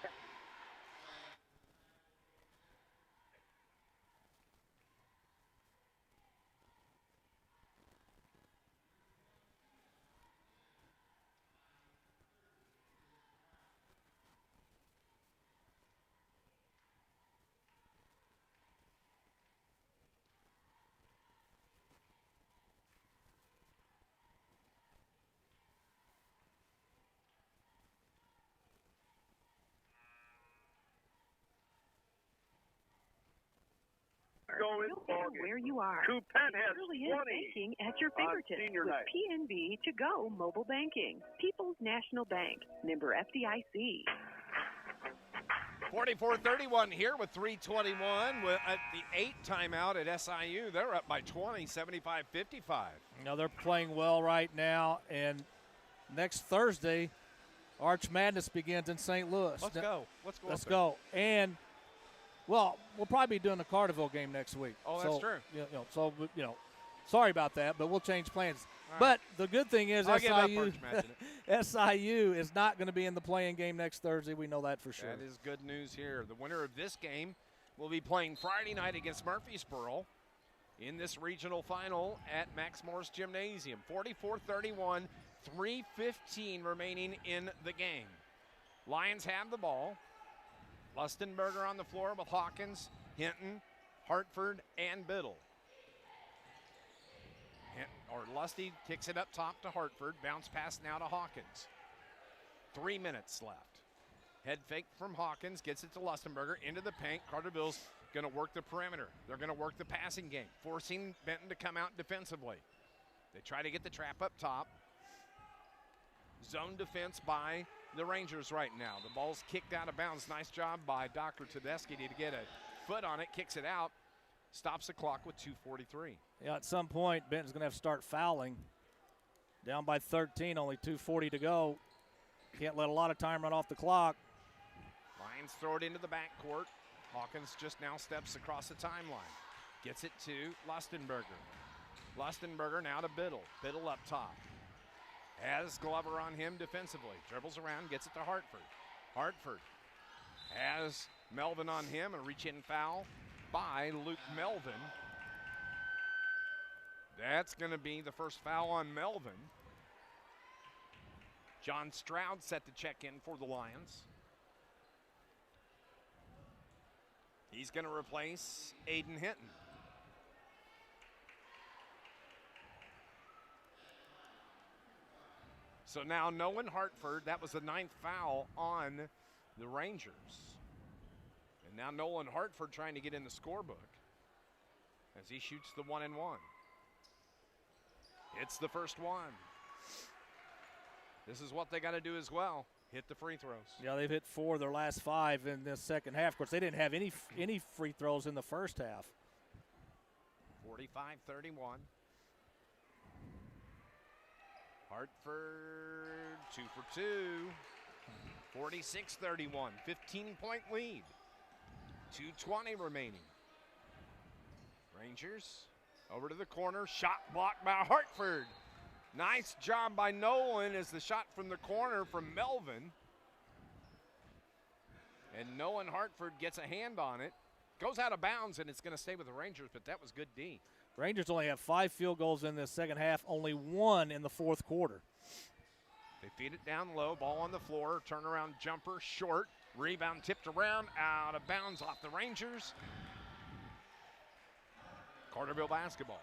go in No matter where you are. Coupet it has really is 20 banking at your fingertips senior with night. PNB To Go mobile banking. People's National Bank. Member FDIC. 44-31 here with 3:21 at the 8 timeout at SIU. They're up by 20, 75-55. Now they're playing well right now, and next Thursday, Arch Madness begins in St. Louis. Let's go. Let's go. And, well, we'll probably be doing the Carterville game next week. Oh, that's true. Sorry about that, but we'll change plans. All but the good thing is SIU is not going to be in the playing game next Thursday. We know that for sure. That is good news here. The winner of this game will be playing Friday night against Murfreesboro in this regional final at Max Morris Gymnasium. 44-31, 3:15 remaining in the game. Lions have the ball. Lustenberger on the floor with Hawkins, Hinton, Hartford, and Biddle. Lusty kicks it up top to Hartford. Bounce pass now to Hawkins. 3 minutes left. Head fake from Hawkins. Gets it to Lustenberger. Into the paint. Carterville's going to work the perimeter. They're going to work the passing game, forcing Benton to come out defensively. They try to get the trap up top. Zone defense by the Rangers right now. The ball's kicked out of bounds. Nice job by Dr. Tedeschi to get a foot on it. Kicks it out. Stops the clock with 2:43. Yeah, at some point, Benton's going to have to start fouling. Down by 13, only 2:40 to go. Can't let a lot of time run off the clock. Lions throw it into the backcourt. Hawkins just now steps across the timeline. Gets it to Lustenberger. Lustenberger now to Biddle. Biddle up top. Has Glover on him defensively. Dribbles around, gets it to Hartford. Hartford has Melvin on him, and reach-in foul by Luke Melvin. That's going to be the first foul on Melvin. John Stroud set to check in for the Lions. He's going to replace Aiden Hinton. So now Nolan Hartford, that was the 9th foul on the Rangers. And now Nolan Hartford trying to get in the scorebook as he shoots the 1-and-1. It's the first one. This is what they got to do as well. Hit the free throws. Yeah, they've hit 4 of their last 5 in this second half. Of course, they didn't have any free throws in the first half. 45-31. Hartford 2 for 2. 46-31. 15-point lead. 2:20 remaining. Rangers over to the corner. Shot blocked by Hartford. Nice job by Nolan as the shot from the corner from Melvin. And Nolan Hartford gets a hand on it. Goes out of bounds, and it's going to stay with the Rangers, but that was good D. Rangers only have 5 field goals in this second half, only 1 in the fourth quarter. They feed it down low, ball on the floor, turnaround jumper, short, rebound tipped around, out of bounds off the Rangers. Carterville basketball.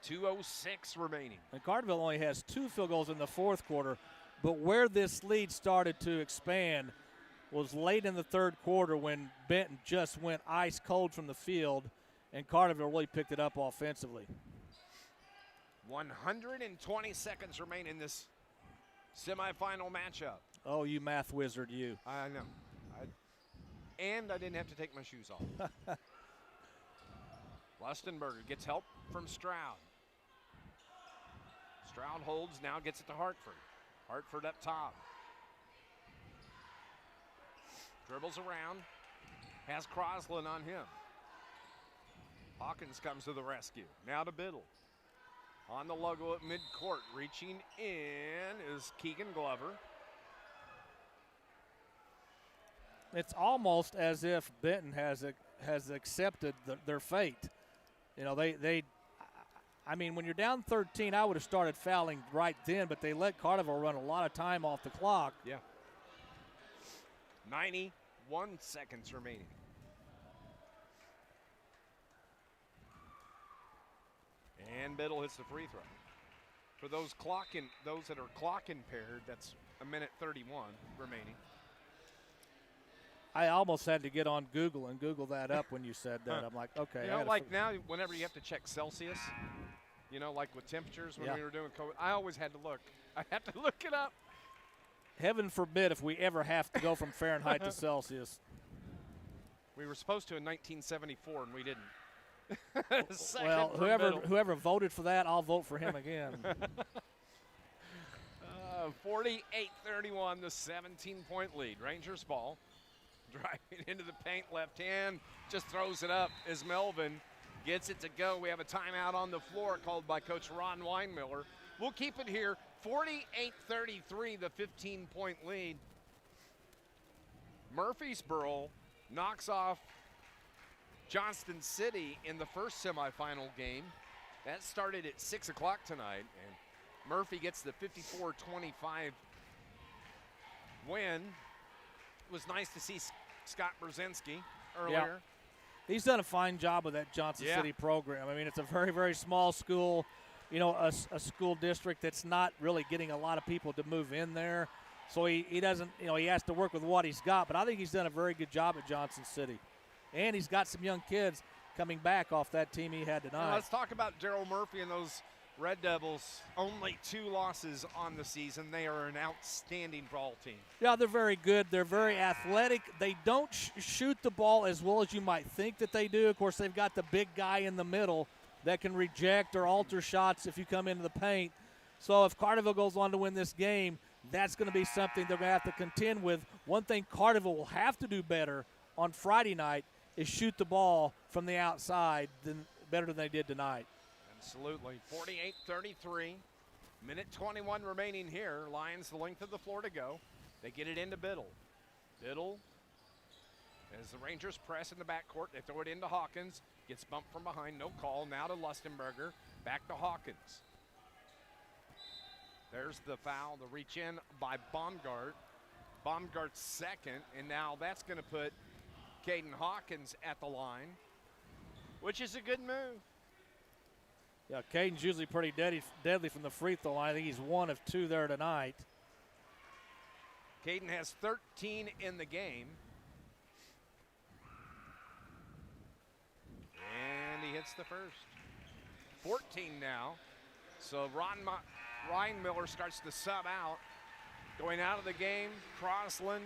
2:06 remaining. And Carterville only has 2 field goals in the fourth quarter, but where this lead started to expand was late in the third quarter when Benton just went ice cold from the field, and Carterville really picked it up offensively. 120 seconds remain in this semifinal matchup. Oh, you math wizard, you. I know. And I didn't have to take my shoes off. Lustenberger gets help from Stroud. Stroud holds, now gets it to Hartford. Hartford up top. Dribbles around, has Crosland on him. Hawkins comes to the rescue. Now to Biddle. On the logo at midcourt, reaching in is Keegan Glover. It's almost as if Benton has accepted their fate. You know, I mean, when you're down 13, I would have started fouling right then, but they let Carterville run a lot of time off the clock. Yeah. 91 seconds remaining. And Biddle hits the free throw. For those that are clock impaired, that's 1:31 remaining. I almost had to get on Google and Google that up when you said that. I'm like, okay. You know, like now, whenever you have to check Celsius, you know, like with temperatures when we were doing COVID, I always had to look. I had to look it up. Heaven forbid if we ever have to go from Fahrenheit to Celsius. We were supposed to in 1974, and we didn't. Well, whoever voted for that, I'll vote for him again. 48-31, the 17-point lead. Rangers ball. Driving into the paint, left hand, just throws it up as Melvin gets it to go. We have a timeout on the floor called by Coach Ron Weinmiller. We'll keep it here. 48-33, the 15-point lead. Murfreesboro knocks off Johnston City in the first semifinal game. That started at 6 o'clock tonight, and Murphy gets the 54-25 win. It was nice to see Scott Brzezinski earlier. Yeah. He's done a fine job with that Johnson City program. I mean, it's a very, very small school, you know, a school district that's not really getting a lot of people to move in there. So he doesn't, you know, he has to work with what he's got. But I think he's done a very good job at Johnson City. And he's got some young kids coming back off that team he had tonight. Now let's talk about Daryl Murphy and those Red Devils. Only 2 losses on the season. They are an outstanding ball team. Yeah, they're very good. They're very athletic. They don't shoot the ball as well as you might think that they do. Of course, they've got the big guy in the middle that can reject or alter shots if you come into the paint. So if Carterville goes on to win this game, that's going to be something they're going to have to contend with. One thing Carterville will have to do better on Friday night is shoot the ball from the outside better than they did tonight. Absolutely. 48-33. Minute 21 remaining here. Lions the length of the floor to go. They get it into Biddle. Biddle, as the Rangers press in the backcourt, they throw it into Hawkins. Gets bumped from behind, no call. Now to Lustenberger. Back to Hawkins. There's the foul, the reach in by Baumgart. Baumgart's second, and now that's going to put Caden Hawkins at the line, which is a good move. Yeah, Caden's usually pretty deadly from the free throw line. I think he's 1 of 2 there tonight. Caden has 13 in the game. And he hits the first. 14 now. So Ryan Miller starts to sub out. Going out of the game, Crossland,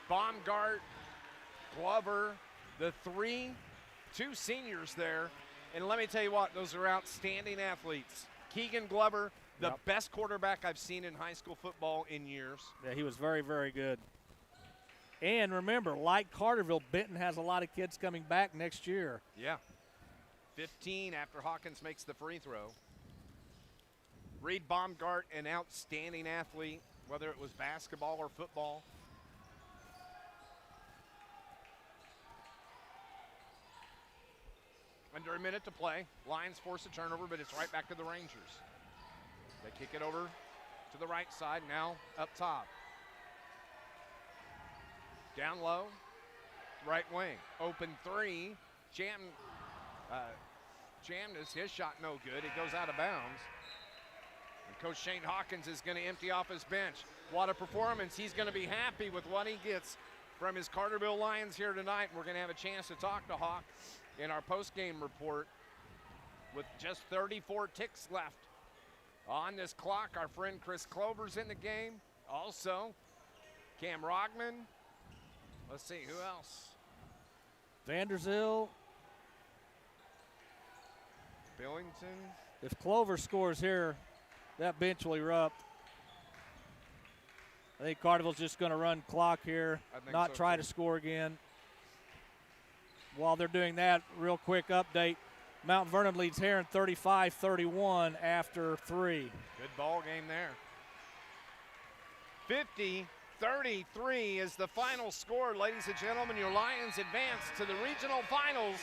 Baumgart, Glover, the 2 seniors there. And let me tell you what, those are outstanding athletes. Keegan Glover, the best quarterback I've seen in high school football in years. Yeah, he was very, very good. And remember, like Carterville, Benton has a lot of kids coming back next year. Yeah. 15 after Hawkins makes the free throw. Reed Baumgart, an outstanding athlete, whether it was basketball or football. Under a minute to play. Lions force a turnover, but it's right back to the Rangers. They kick it over to the right side, now up top. Down low, right wing. Open 3. Jamness, his shot no good. It goes out of bounds. And Coach Shane Hawkins is going to empty off his bench. What a performance. He's going to be happy with what he gets from his Carterville Lions here tonight. We're going to have a chance to talk to Hawk in our post-game report with just 34 ticks left on this clock. Our friend Chris Clover's in the game. Also, Cam Rogman. Let's see, who else? Vanderzeel. Billington. If Clover scores here, that bench will erupt. I think Carterville's just going to run clock here, not try to score again. While they're doing that, real quick update. Mount Vernon leads Heron 35-31 after 3. Good ball game there. 50-33 is the final score, ladies and gentlemen. Your Lions advance to the regional finals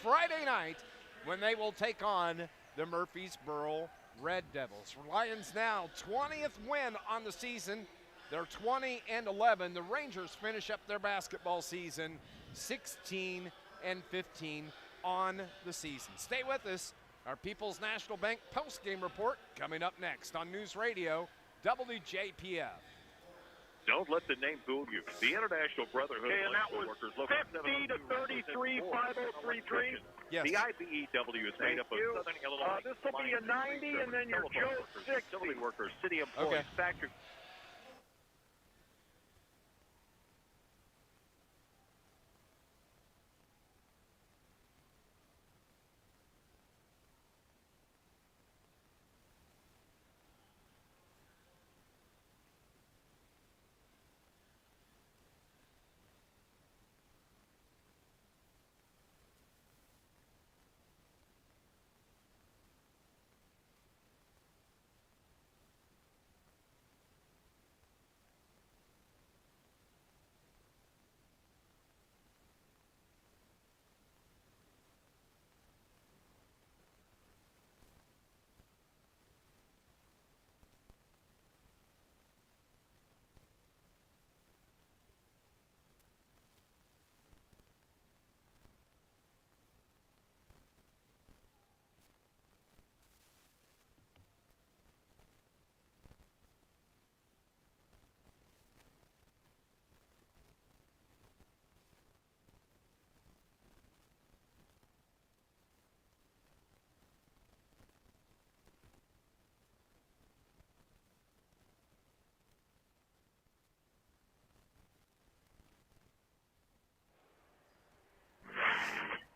Friday night when they will take on the Murfreesboro Red Devils. Lions now 20th win on the season. They're 20-11. The Rangers finish up their basketball season 16-15 on the season. Stay with us. Our People's National Bank post-game report coming up next on News Radio WJPF. Don't let the name fool you. The International Brotherhood of Electrical Workers, local 50 to 33, 5033. Yes. The IBEW is made up of Southern Illinois. This will be a 90, and then your Joe 60. Utility workers, city employees, factory.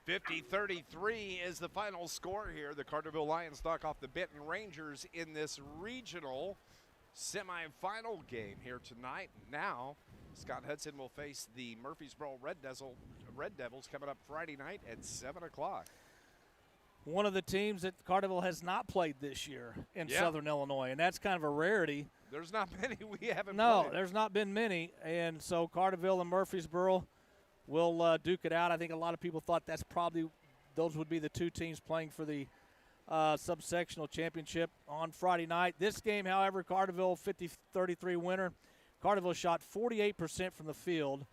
$50-33 is the final score here. The Carterville Lions knock off the Benton Rangers in this regional semifinal game here tonight. Now, Scott Hudson will face the Murfreesboro Red Devils coming up Friday night at 7 o'clock. One of the teams that Carterville has not played this year in Southern Illinois, and that's kind of a rarity. There's not many we haven't played. No, there's not been many, and so Carterville and Murfreesboro will duke it out. I think a lot of people thought those would be the two teams playing for the subsectional championship on Friday night. This game, however, Carterville 50-33 winner. Carterville shot 48% from the field.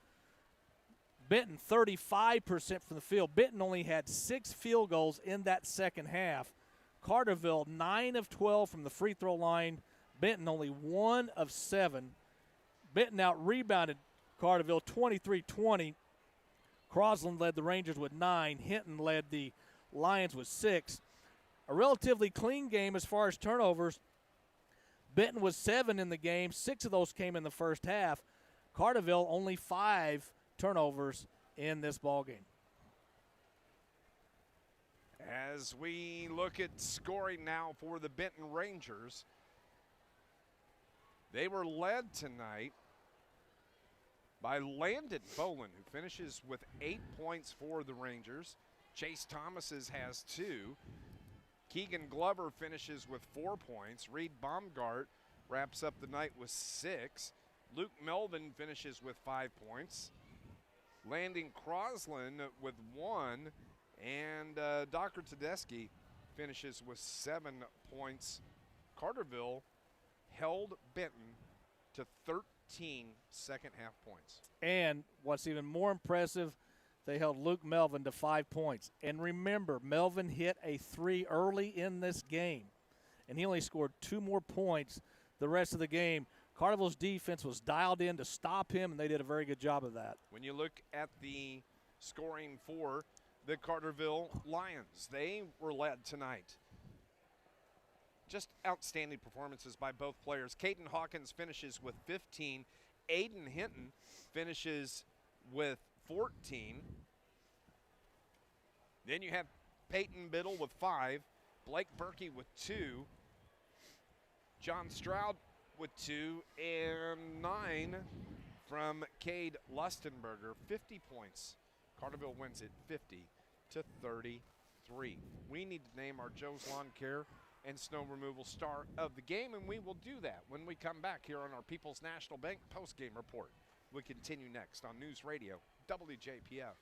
Benton 35% from the field. Benton only had 6 field goals in that second half. Carterville 9 of 12 from the free throw line. Benton only 1 of 7. Benton out-rebounded Carterville 23-20. Crosland led the Rangers with 9. Hinton led the Lions with 6. A relatively clean game as far as turnovers. Benton was 7 in the game. 6 of those came in the first half. Carterville only 5 turnovers in this ball game. As we look at scoring now for the Benton Rangers, they were led tonight by Landon Boland, who finishes with 8 points for the Rangers. Chase Thomas's has 2. Keegan Glover finishes with 4 points. Reed Baumgart wraps up the night with 6. Luke Melvin finishes with 5 points. Landon Crosland with 1. And Dr. Tedeschi finishes with 7 points. Carterville held Benton to 13 second half points. And what's even more impressive, they held Luke Melvin to 5 points. And remember, Melvin hit a 3 early in this game, and he only scored 2 more points the rest of the game. Carterville's defense was dialed in to stop him, and they did a very good job of that. When you look at the scoring for the Carterville Lions, they were led tonight. Just outstanding performances by both players. Caden Hawkins finishes with 15. Aiden Hinton finishes with 14. Then you have Peyton Biddle with 5. Blake Berkey with 2. John Stroud with 2. And 9 from Cade Lustenberger. 50 points. Carterville wins it 50-33. We need to name our Joe's Lawn Care and Snow Removal star of the game, and we will do that when we come back here on our People's National Bank postgame report. We continue next on News Radio WJPF.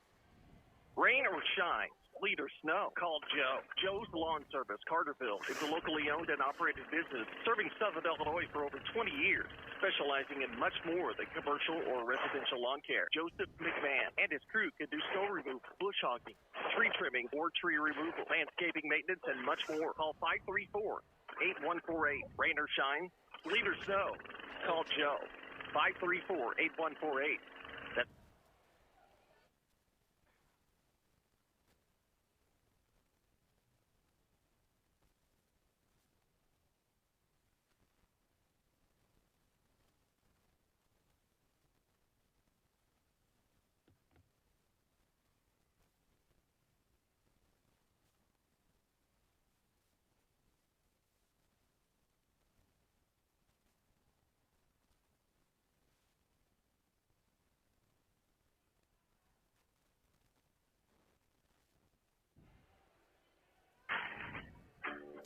Rain or shine, sleet or snow, call Joe. Joe's Lawn Service, Carterville, is a locally owned and operated business serving Southern Illinois for over 20 years, specializing in much more than commercial or residential lawn care. Joseph McMahon and his crew can do snow removal, bush hogging, tree trimming, or tree removal, landscaping maintenance, and much more. Call 534-8148. Rain or shine, sleet or snow, call Joe. 534-8148.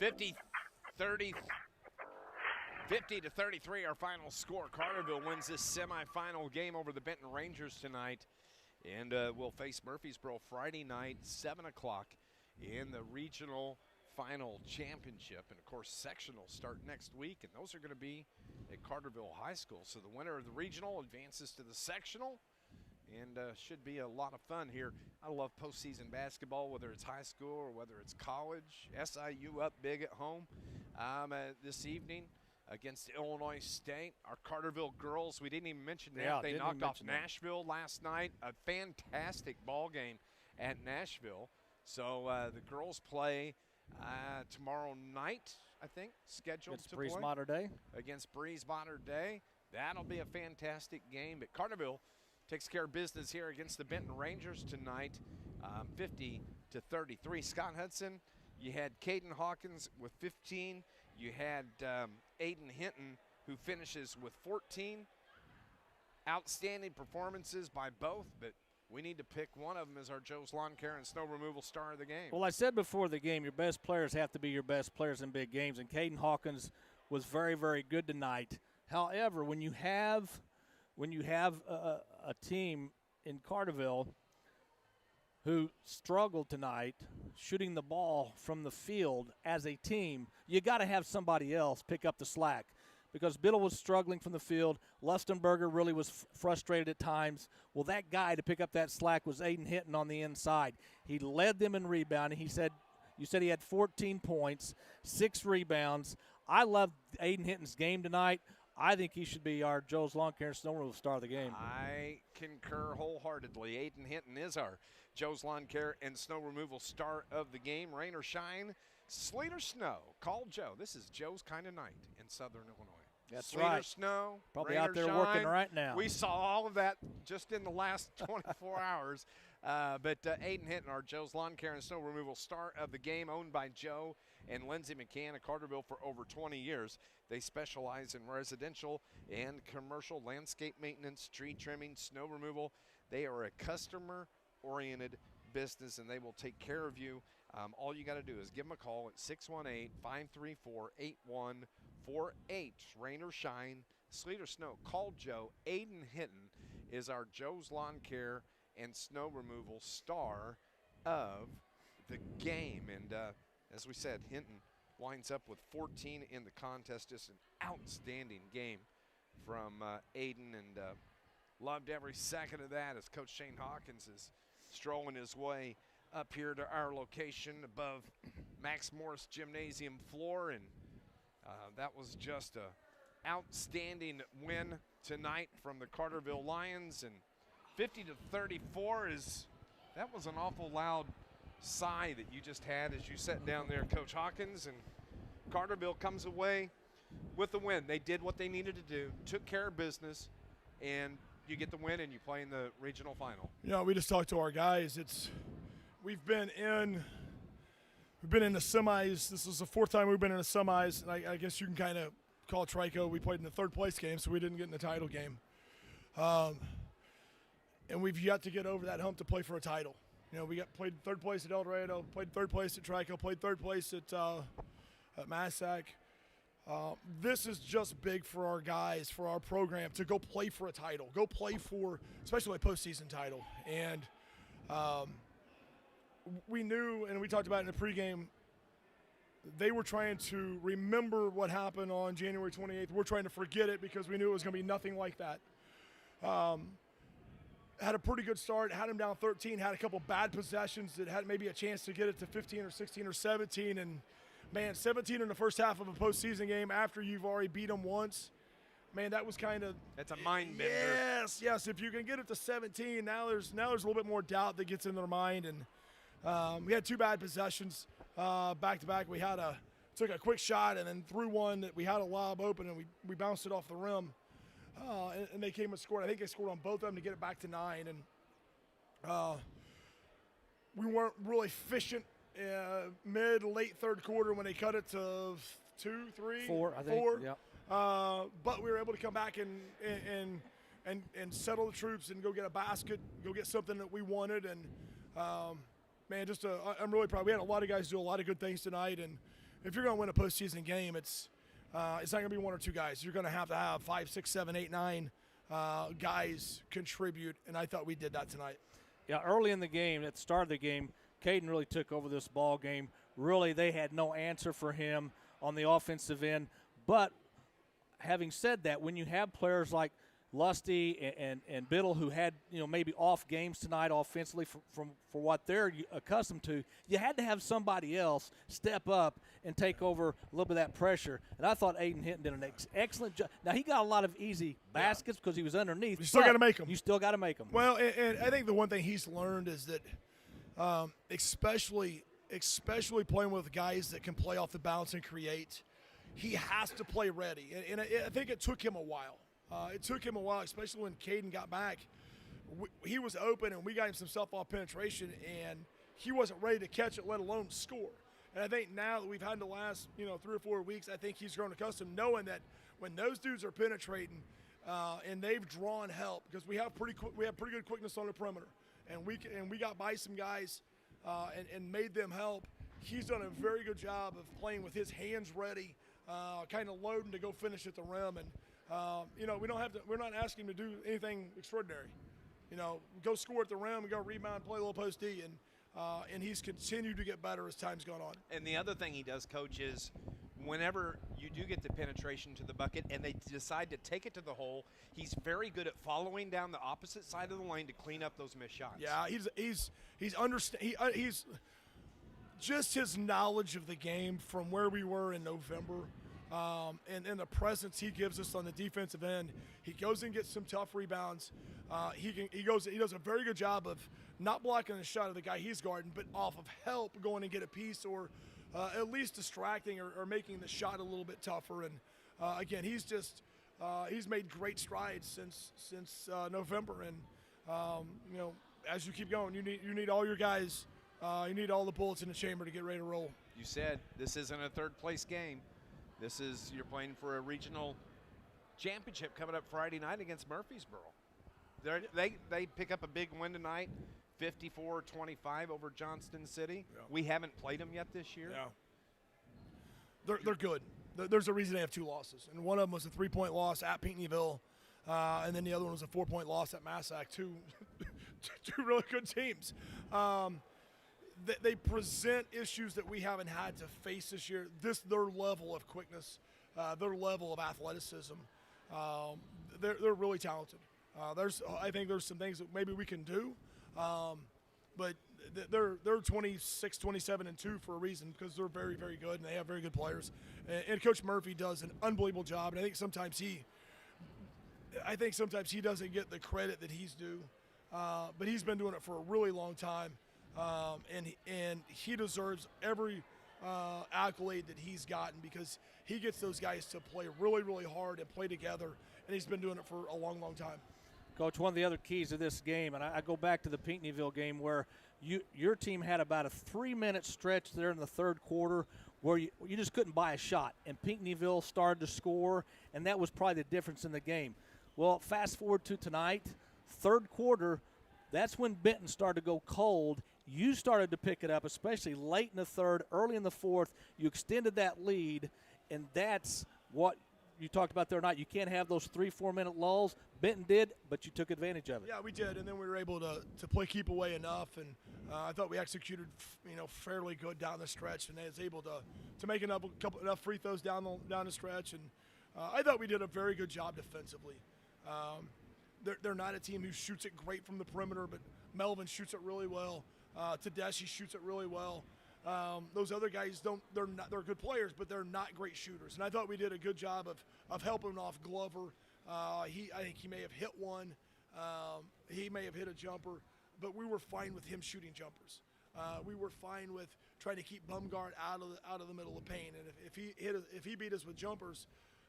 That's $50 to 33, our final score. Carterville wins this semifinal game over the Benton Rangers tonight, and will face Murfreesboro Friday night, 7 o'clock, in the regional final championship. And, of course, sectionals start next week, and those are going to be at Carterville High School. So the winner of the regional advances to the sectional, and should be a lot of fun here. I love postseason basketball, whether it's high school or whether it's college. SIU up big at home this evening against Illinois State. Our Carterville girls, we didn't even mention that. Yeah, they knocked off Nashville last night. A fantastic ball game at Nashville. So the girls play tomorrow night, I think, scheduled against to Breeze play. Mater Day. Against Breeze Mater Day. That'll be a fantastic game. But Carterville takes care of business here against the Benton Rangers tonight, 50 to 33. Scott Hudson, you had Caden Hawkins with 15. You had Aiden Hinton, who finishes with 14. Outstanding performances by both, but we need to pick one of them as our Joe's Lawn Care and Snow Removal star of the game. Well, I said before the game, your best players have to be your best players in big games, and Caden Hawkins was very, very good tonight. However, when you have a team in Carterville who struggled tonight shooting the ball from the field as a team, you got to have somebody else pick up the slack, because Biddle was struggling from the field. Lustenberger really was frustrated at times. Well, that guy to pick up that slack was Aiden Hinton on the inside. He led them in rebounding. You said he had 14 points, 6 rebounds. I love Aiden Hinton's game tonight. I think he should be our Joe's Lawn Care and Snow Removal star of the game. I concur wholeheartedly. Aiden Hinton is our Joe's Lawn Care and Snow Removal star of the game. Rain or shine, sleet or snow, call Joe. This is Joe's kind of night in Southern Illinois. That's sleet right. Or snow, probably rain out or there shine. working right now. We saw all of that just in the last 24 hours. But Aiden Hinton, our Joe's Lawn Care and Snow Removal star of the game, owned by Joe and Lindsay McCann of Carterville for over 20 years. They specialize in residential and commercial landscape maintenance, tree trimming, snow removal. They are a customer-oriented business, and they will take care of you. All you got to do is give them a call at 618-534-8148. Rain or shine, sleet or snow, call Joe. Aiden Hinton is our Joe's Lawn Care and Snow Removal star of the game. And as we said, Hinton winds up with 14 in the contest. Just an outstanding game from Aiden, and loved every second of that as Coach Shane Hawkins is strolling his way up here to our location above Max Morris Gymnasium floor. And that was just a outstanding win tonight from the Carterville Lions. And 50 to 34 that was an awful loud sigh that you just had as you sat down there, Coach Hawkins. And Carterville comes away with the win. They did what they needed to do, took care of business, and you get the win and you play in the regional final. We just talked to our guys. We've been in the semis. This is the 4th time we've been in the semis, and I guess you can kind of call Trico. We played in the 3rd place game, so we didn't get in the title game. And we've yet to get over that hump to play for a title. We played 3rd place at El Dorado, played 3rd place at Trico, played 3rd place at Massac. This is just big for our guys, for our program, to go play for a title, go play for, especially a postseason title. And we knew, and we talked about it in the pregame, they were trying to remember what happened on January 28th. We're trying to forget it because we knew it was going to be nothing like that. Had a pretty good start, had them down 13, had a couple bad possessions that had maybe a chance to get it to 15 or 16 or 17. And, man, 17 in the first half of a postseason game after you've already beat them once, man, that was kind of – it's a mind bender. Yes. If you can get it to 17, now there's a little bit more doubt that gets in their mind. And we had 2 bad possessions back-to-back. We took a quick shot and then threw one that we had a lob open, and we bounced it off the rim. And they came and scored. I think they scored on both of them to get it back to 9. And we weren't really efficient late third quarter when they cut it to 2, 3, 4. I think. 4. Yep. But we were able to come back and settle the troops and go get a basket, go get something that we wanted. And man, I'm really proud. We had a lot of guys do a lot of good things tonight. And if you're going to win a postseason game, it's not going to be 1 or 2 guys. You're going to have 5, 6, 7, 8, 9 guys contribute, and I thought we did that tonight. Yeah, early in the game, at the start of the game, Caden really took over this ball game. Really, they had no answer for him on the offensive end. But having said that, when you have players like Lusty and Biddle who had maybe off games tonight offensively for what they're accustomed to, you had to have somebody else step up and take over a little bit of that pressure. And I thought Aiden Hinton did an excellent job. Now, he got a lot of easy baskets because he was underneath. You still got to make them. You still got to make them. Well, and I think the one thing he's learned is that especially playing with guys that can play off the bounce and create, he has to play ready. And I think it took him a while. Especially when Caden got back. He was open, and we got him some self-off penetration, and he wasn't ready to catch it, let alone score. And I think now that we've had the last 3 or 4 weeks, I think he's grown accustomed knowing that when those dudes are penetrating and they've drawn help, because we have pretty good quickness on the perimeter, and we got by some guys and made them help. He's done a very good job of playing with his hands ready, kind of loading to go finish at the rim. And we're not asking him to do anything extraordinary. Go score at the rim, go rebound, play a little post D, and he's continued to get better as time's gone on. And the other thing he does, Coach, is whenever you do get the penetration to the bucket and they decide to take it to the hole, he's very good at following down the opposite side of the lane to clean up those missed shots. Yeah, he's just his knowledge of the game from where we were in November. And the presence he gives us on the defensive end, he goes and gets some tough rebounds. He does a very good job of not blocking the shot of the guy he's guarding, but off of help going and get a piece or at least distracting or making the shot a little bit tougher. And again, he's made great strides since November. And as you keep going, you need all your guys. You need all the bullets in the chamber to get ready to roll. You said this isn't a third-place game. You're playing for a regional championship coming up Friday night against Murfreesboro. They pick up a big win tonight, 54-25 over Johnston City. Yeah. We haven't played them yet this year. Yeah. They're good. There's a reason they have 2 losses, and one of them was a 3-point loss at Pinckneyville, and then the other one was a 4-point loss at Massac. Two really good teams. They present issues that we haven't had to face this year. Their level of quickness, their level of athleticism, they're really talented. I think there's some things that maybe we can do, but they're 26-27-2 for a reason because they're very, very good and they have very good players. And Coach Murphy does an unbelievable job. And I think sometimes he doesn't get the credit that he's due, but he's been doing it for a really long time. And he deserves every accolade that he's gotten because he gets those guys to play really, really hard and play together, and he's been doing it for a long, long time. Coach, one of the other keys of this game, and I go back to the Pinckneyville game where your team had about a 3-minute stretch there in the third quarter where you just couldn't buy a shot, and Pinckneyville started to score, and that was probably the difference in the game. Well, fast forward to tonight, third quarter, that's when Benton started to go cold. You started to pick it up, especially late in the third, early in the fourth. You extended that lead, and that's what you talked about there tonight. You can't have those 3-4 minute lulls. Benton did, but you took advantage of it. Yeah, we did, and then we were able to play keep away enough, and I thought we executed fairly good down the stretch, and they was able to make enough free throws down the stretch, and I thought we did a very good job defensively. They're not a team who shoots it great from the perimeter, but Melvin shoots it really well. Tedeschi shoots it really well. Those other guys they're good players, but they're not great shooters. And I thought we did a good job of helping off Glover. I think he may have hit one. He may have hit a jumper, but we were fine with him shooting jumpers. We were fine with trying to keep Bumgard out of the middle of the paint. And if he beat us with jumpers,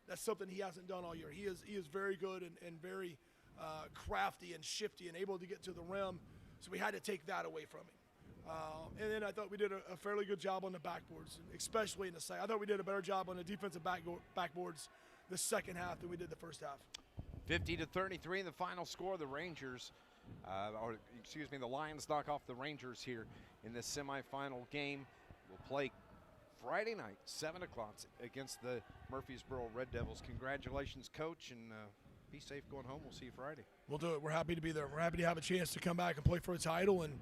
that's something he hasn't done all year. He is very good and very crafty and shifty and able to get to the rim. So we had to take that away from him. And then I thought we did a fairly good job on the backboards, especially in the second. I thought we did a better job on the defensive backboards the second half than we did the first half. 50-33, the final score. The Rangers, the Lions knock off the Rangers here in this semifinal game. We'll play Friday night, 7 o'clock, against the Murfreesboro Red Devils. Congratulations, Coach, and be safe going home. We'll see you Friday. We'll do it. We're happy to be there. We're happy to have a chance to come back and play for a title, and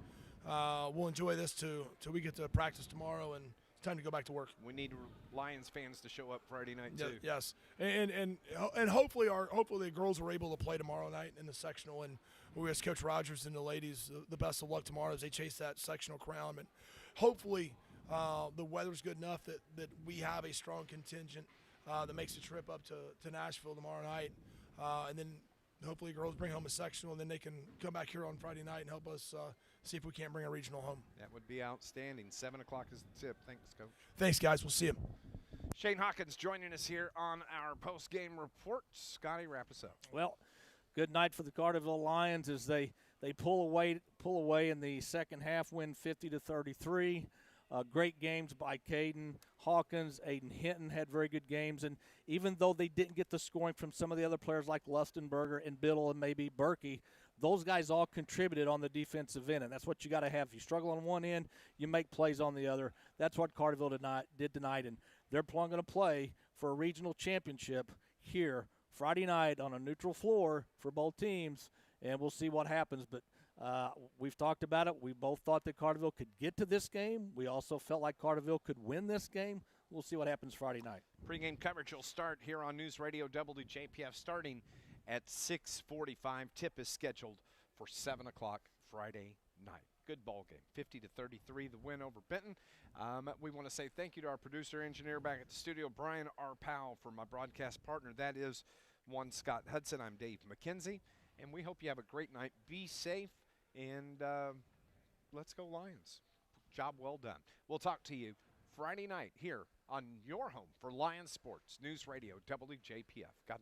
we'll enjoy this till we get to practice tomorrow, and it's time to go back to work. We need Lions fans to show up Friday night too. Yes, and hopefully the girls are able to play tomorrow night in the sectional, and we wish Coach Rogers and the ladies the best of luck tomorrow as they chase that sectional crown. And hopefully the weather's good enough that we have a strong contingent that makes the trip up to Nashville tomorrow night, and then hopefully girls bring home a sectional, and then they can come back here on Friday night and help us see if we can't bring a regional home. That would be outstanding. 7 o'clock is the tip. Thanks, Coach. Thanks, guys. We'll see you. Shane Hawkins joining us here on our post-game report. Scotty, wrap us up. Well, good night for the Carterville Lions as they pull away in the second half, win 50-33. Great games by Caden Hawkins. Aiden Hinton had very good games. And even though they didn't get the scoring from some of the other players like Lustenberger and Biddle and maybe Berkey, those guys all contributed on the defensive end. And that's what you got to have. If you struggle on one end, you make plays on the other. That's what Carterville did tonight. And they're going to play for a regional championship here Friday night on a neutral floor for both teams. And we'll see what happens. But we've talked about it. We both thought that Carterville could get to this game. We also felt like Carterville could win this game. We'll see what happens Friday night. Pre-game coverage will start here on News Radio WJPF starting at 6:45. Tip is scheduled for 7 o'clock Friday night. Good ball game, 50-33, the win over Benton. We want to say thank you to our producer engineer back at the studio, Brian R. Powell, for my broadcast partner. That is one Scott Hudson. I'm Dave McKenzie, and we hope you have a great night. Be safe. And let's go Lions. Job well done. We'll talk to you Friday night here on your home for Lions Sports, News Radio WJPF. God bless.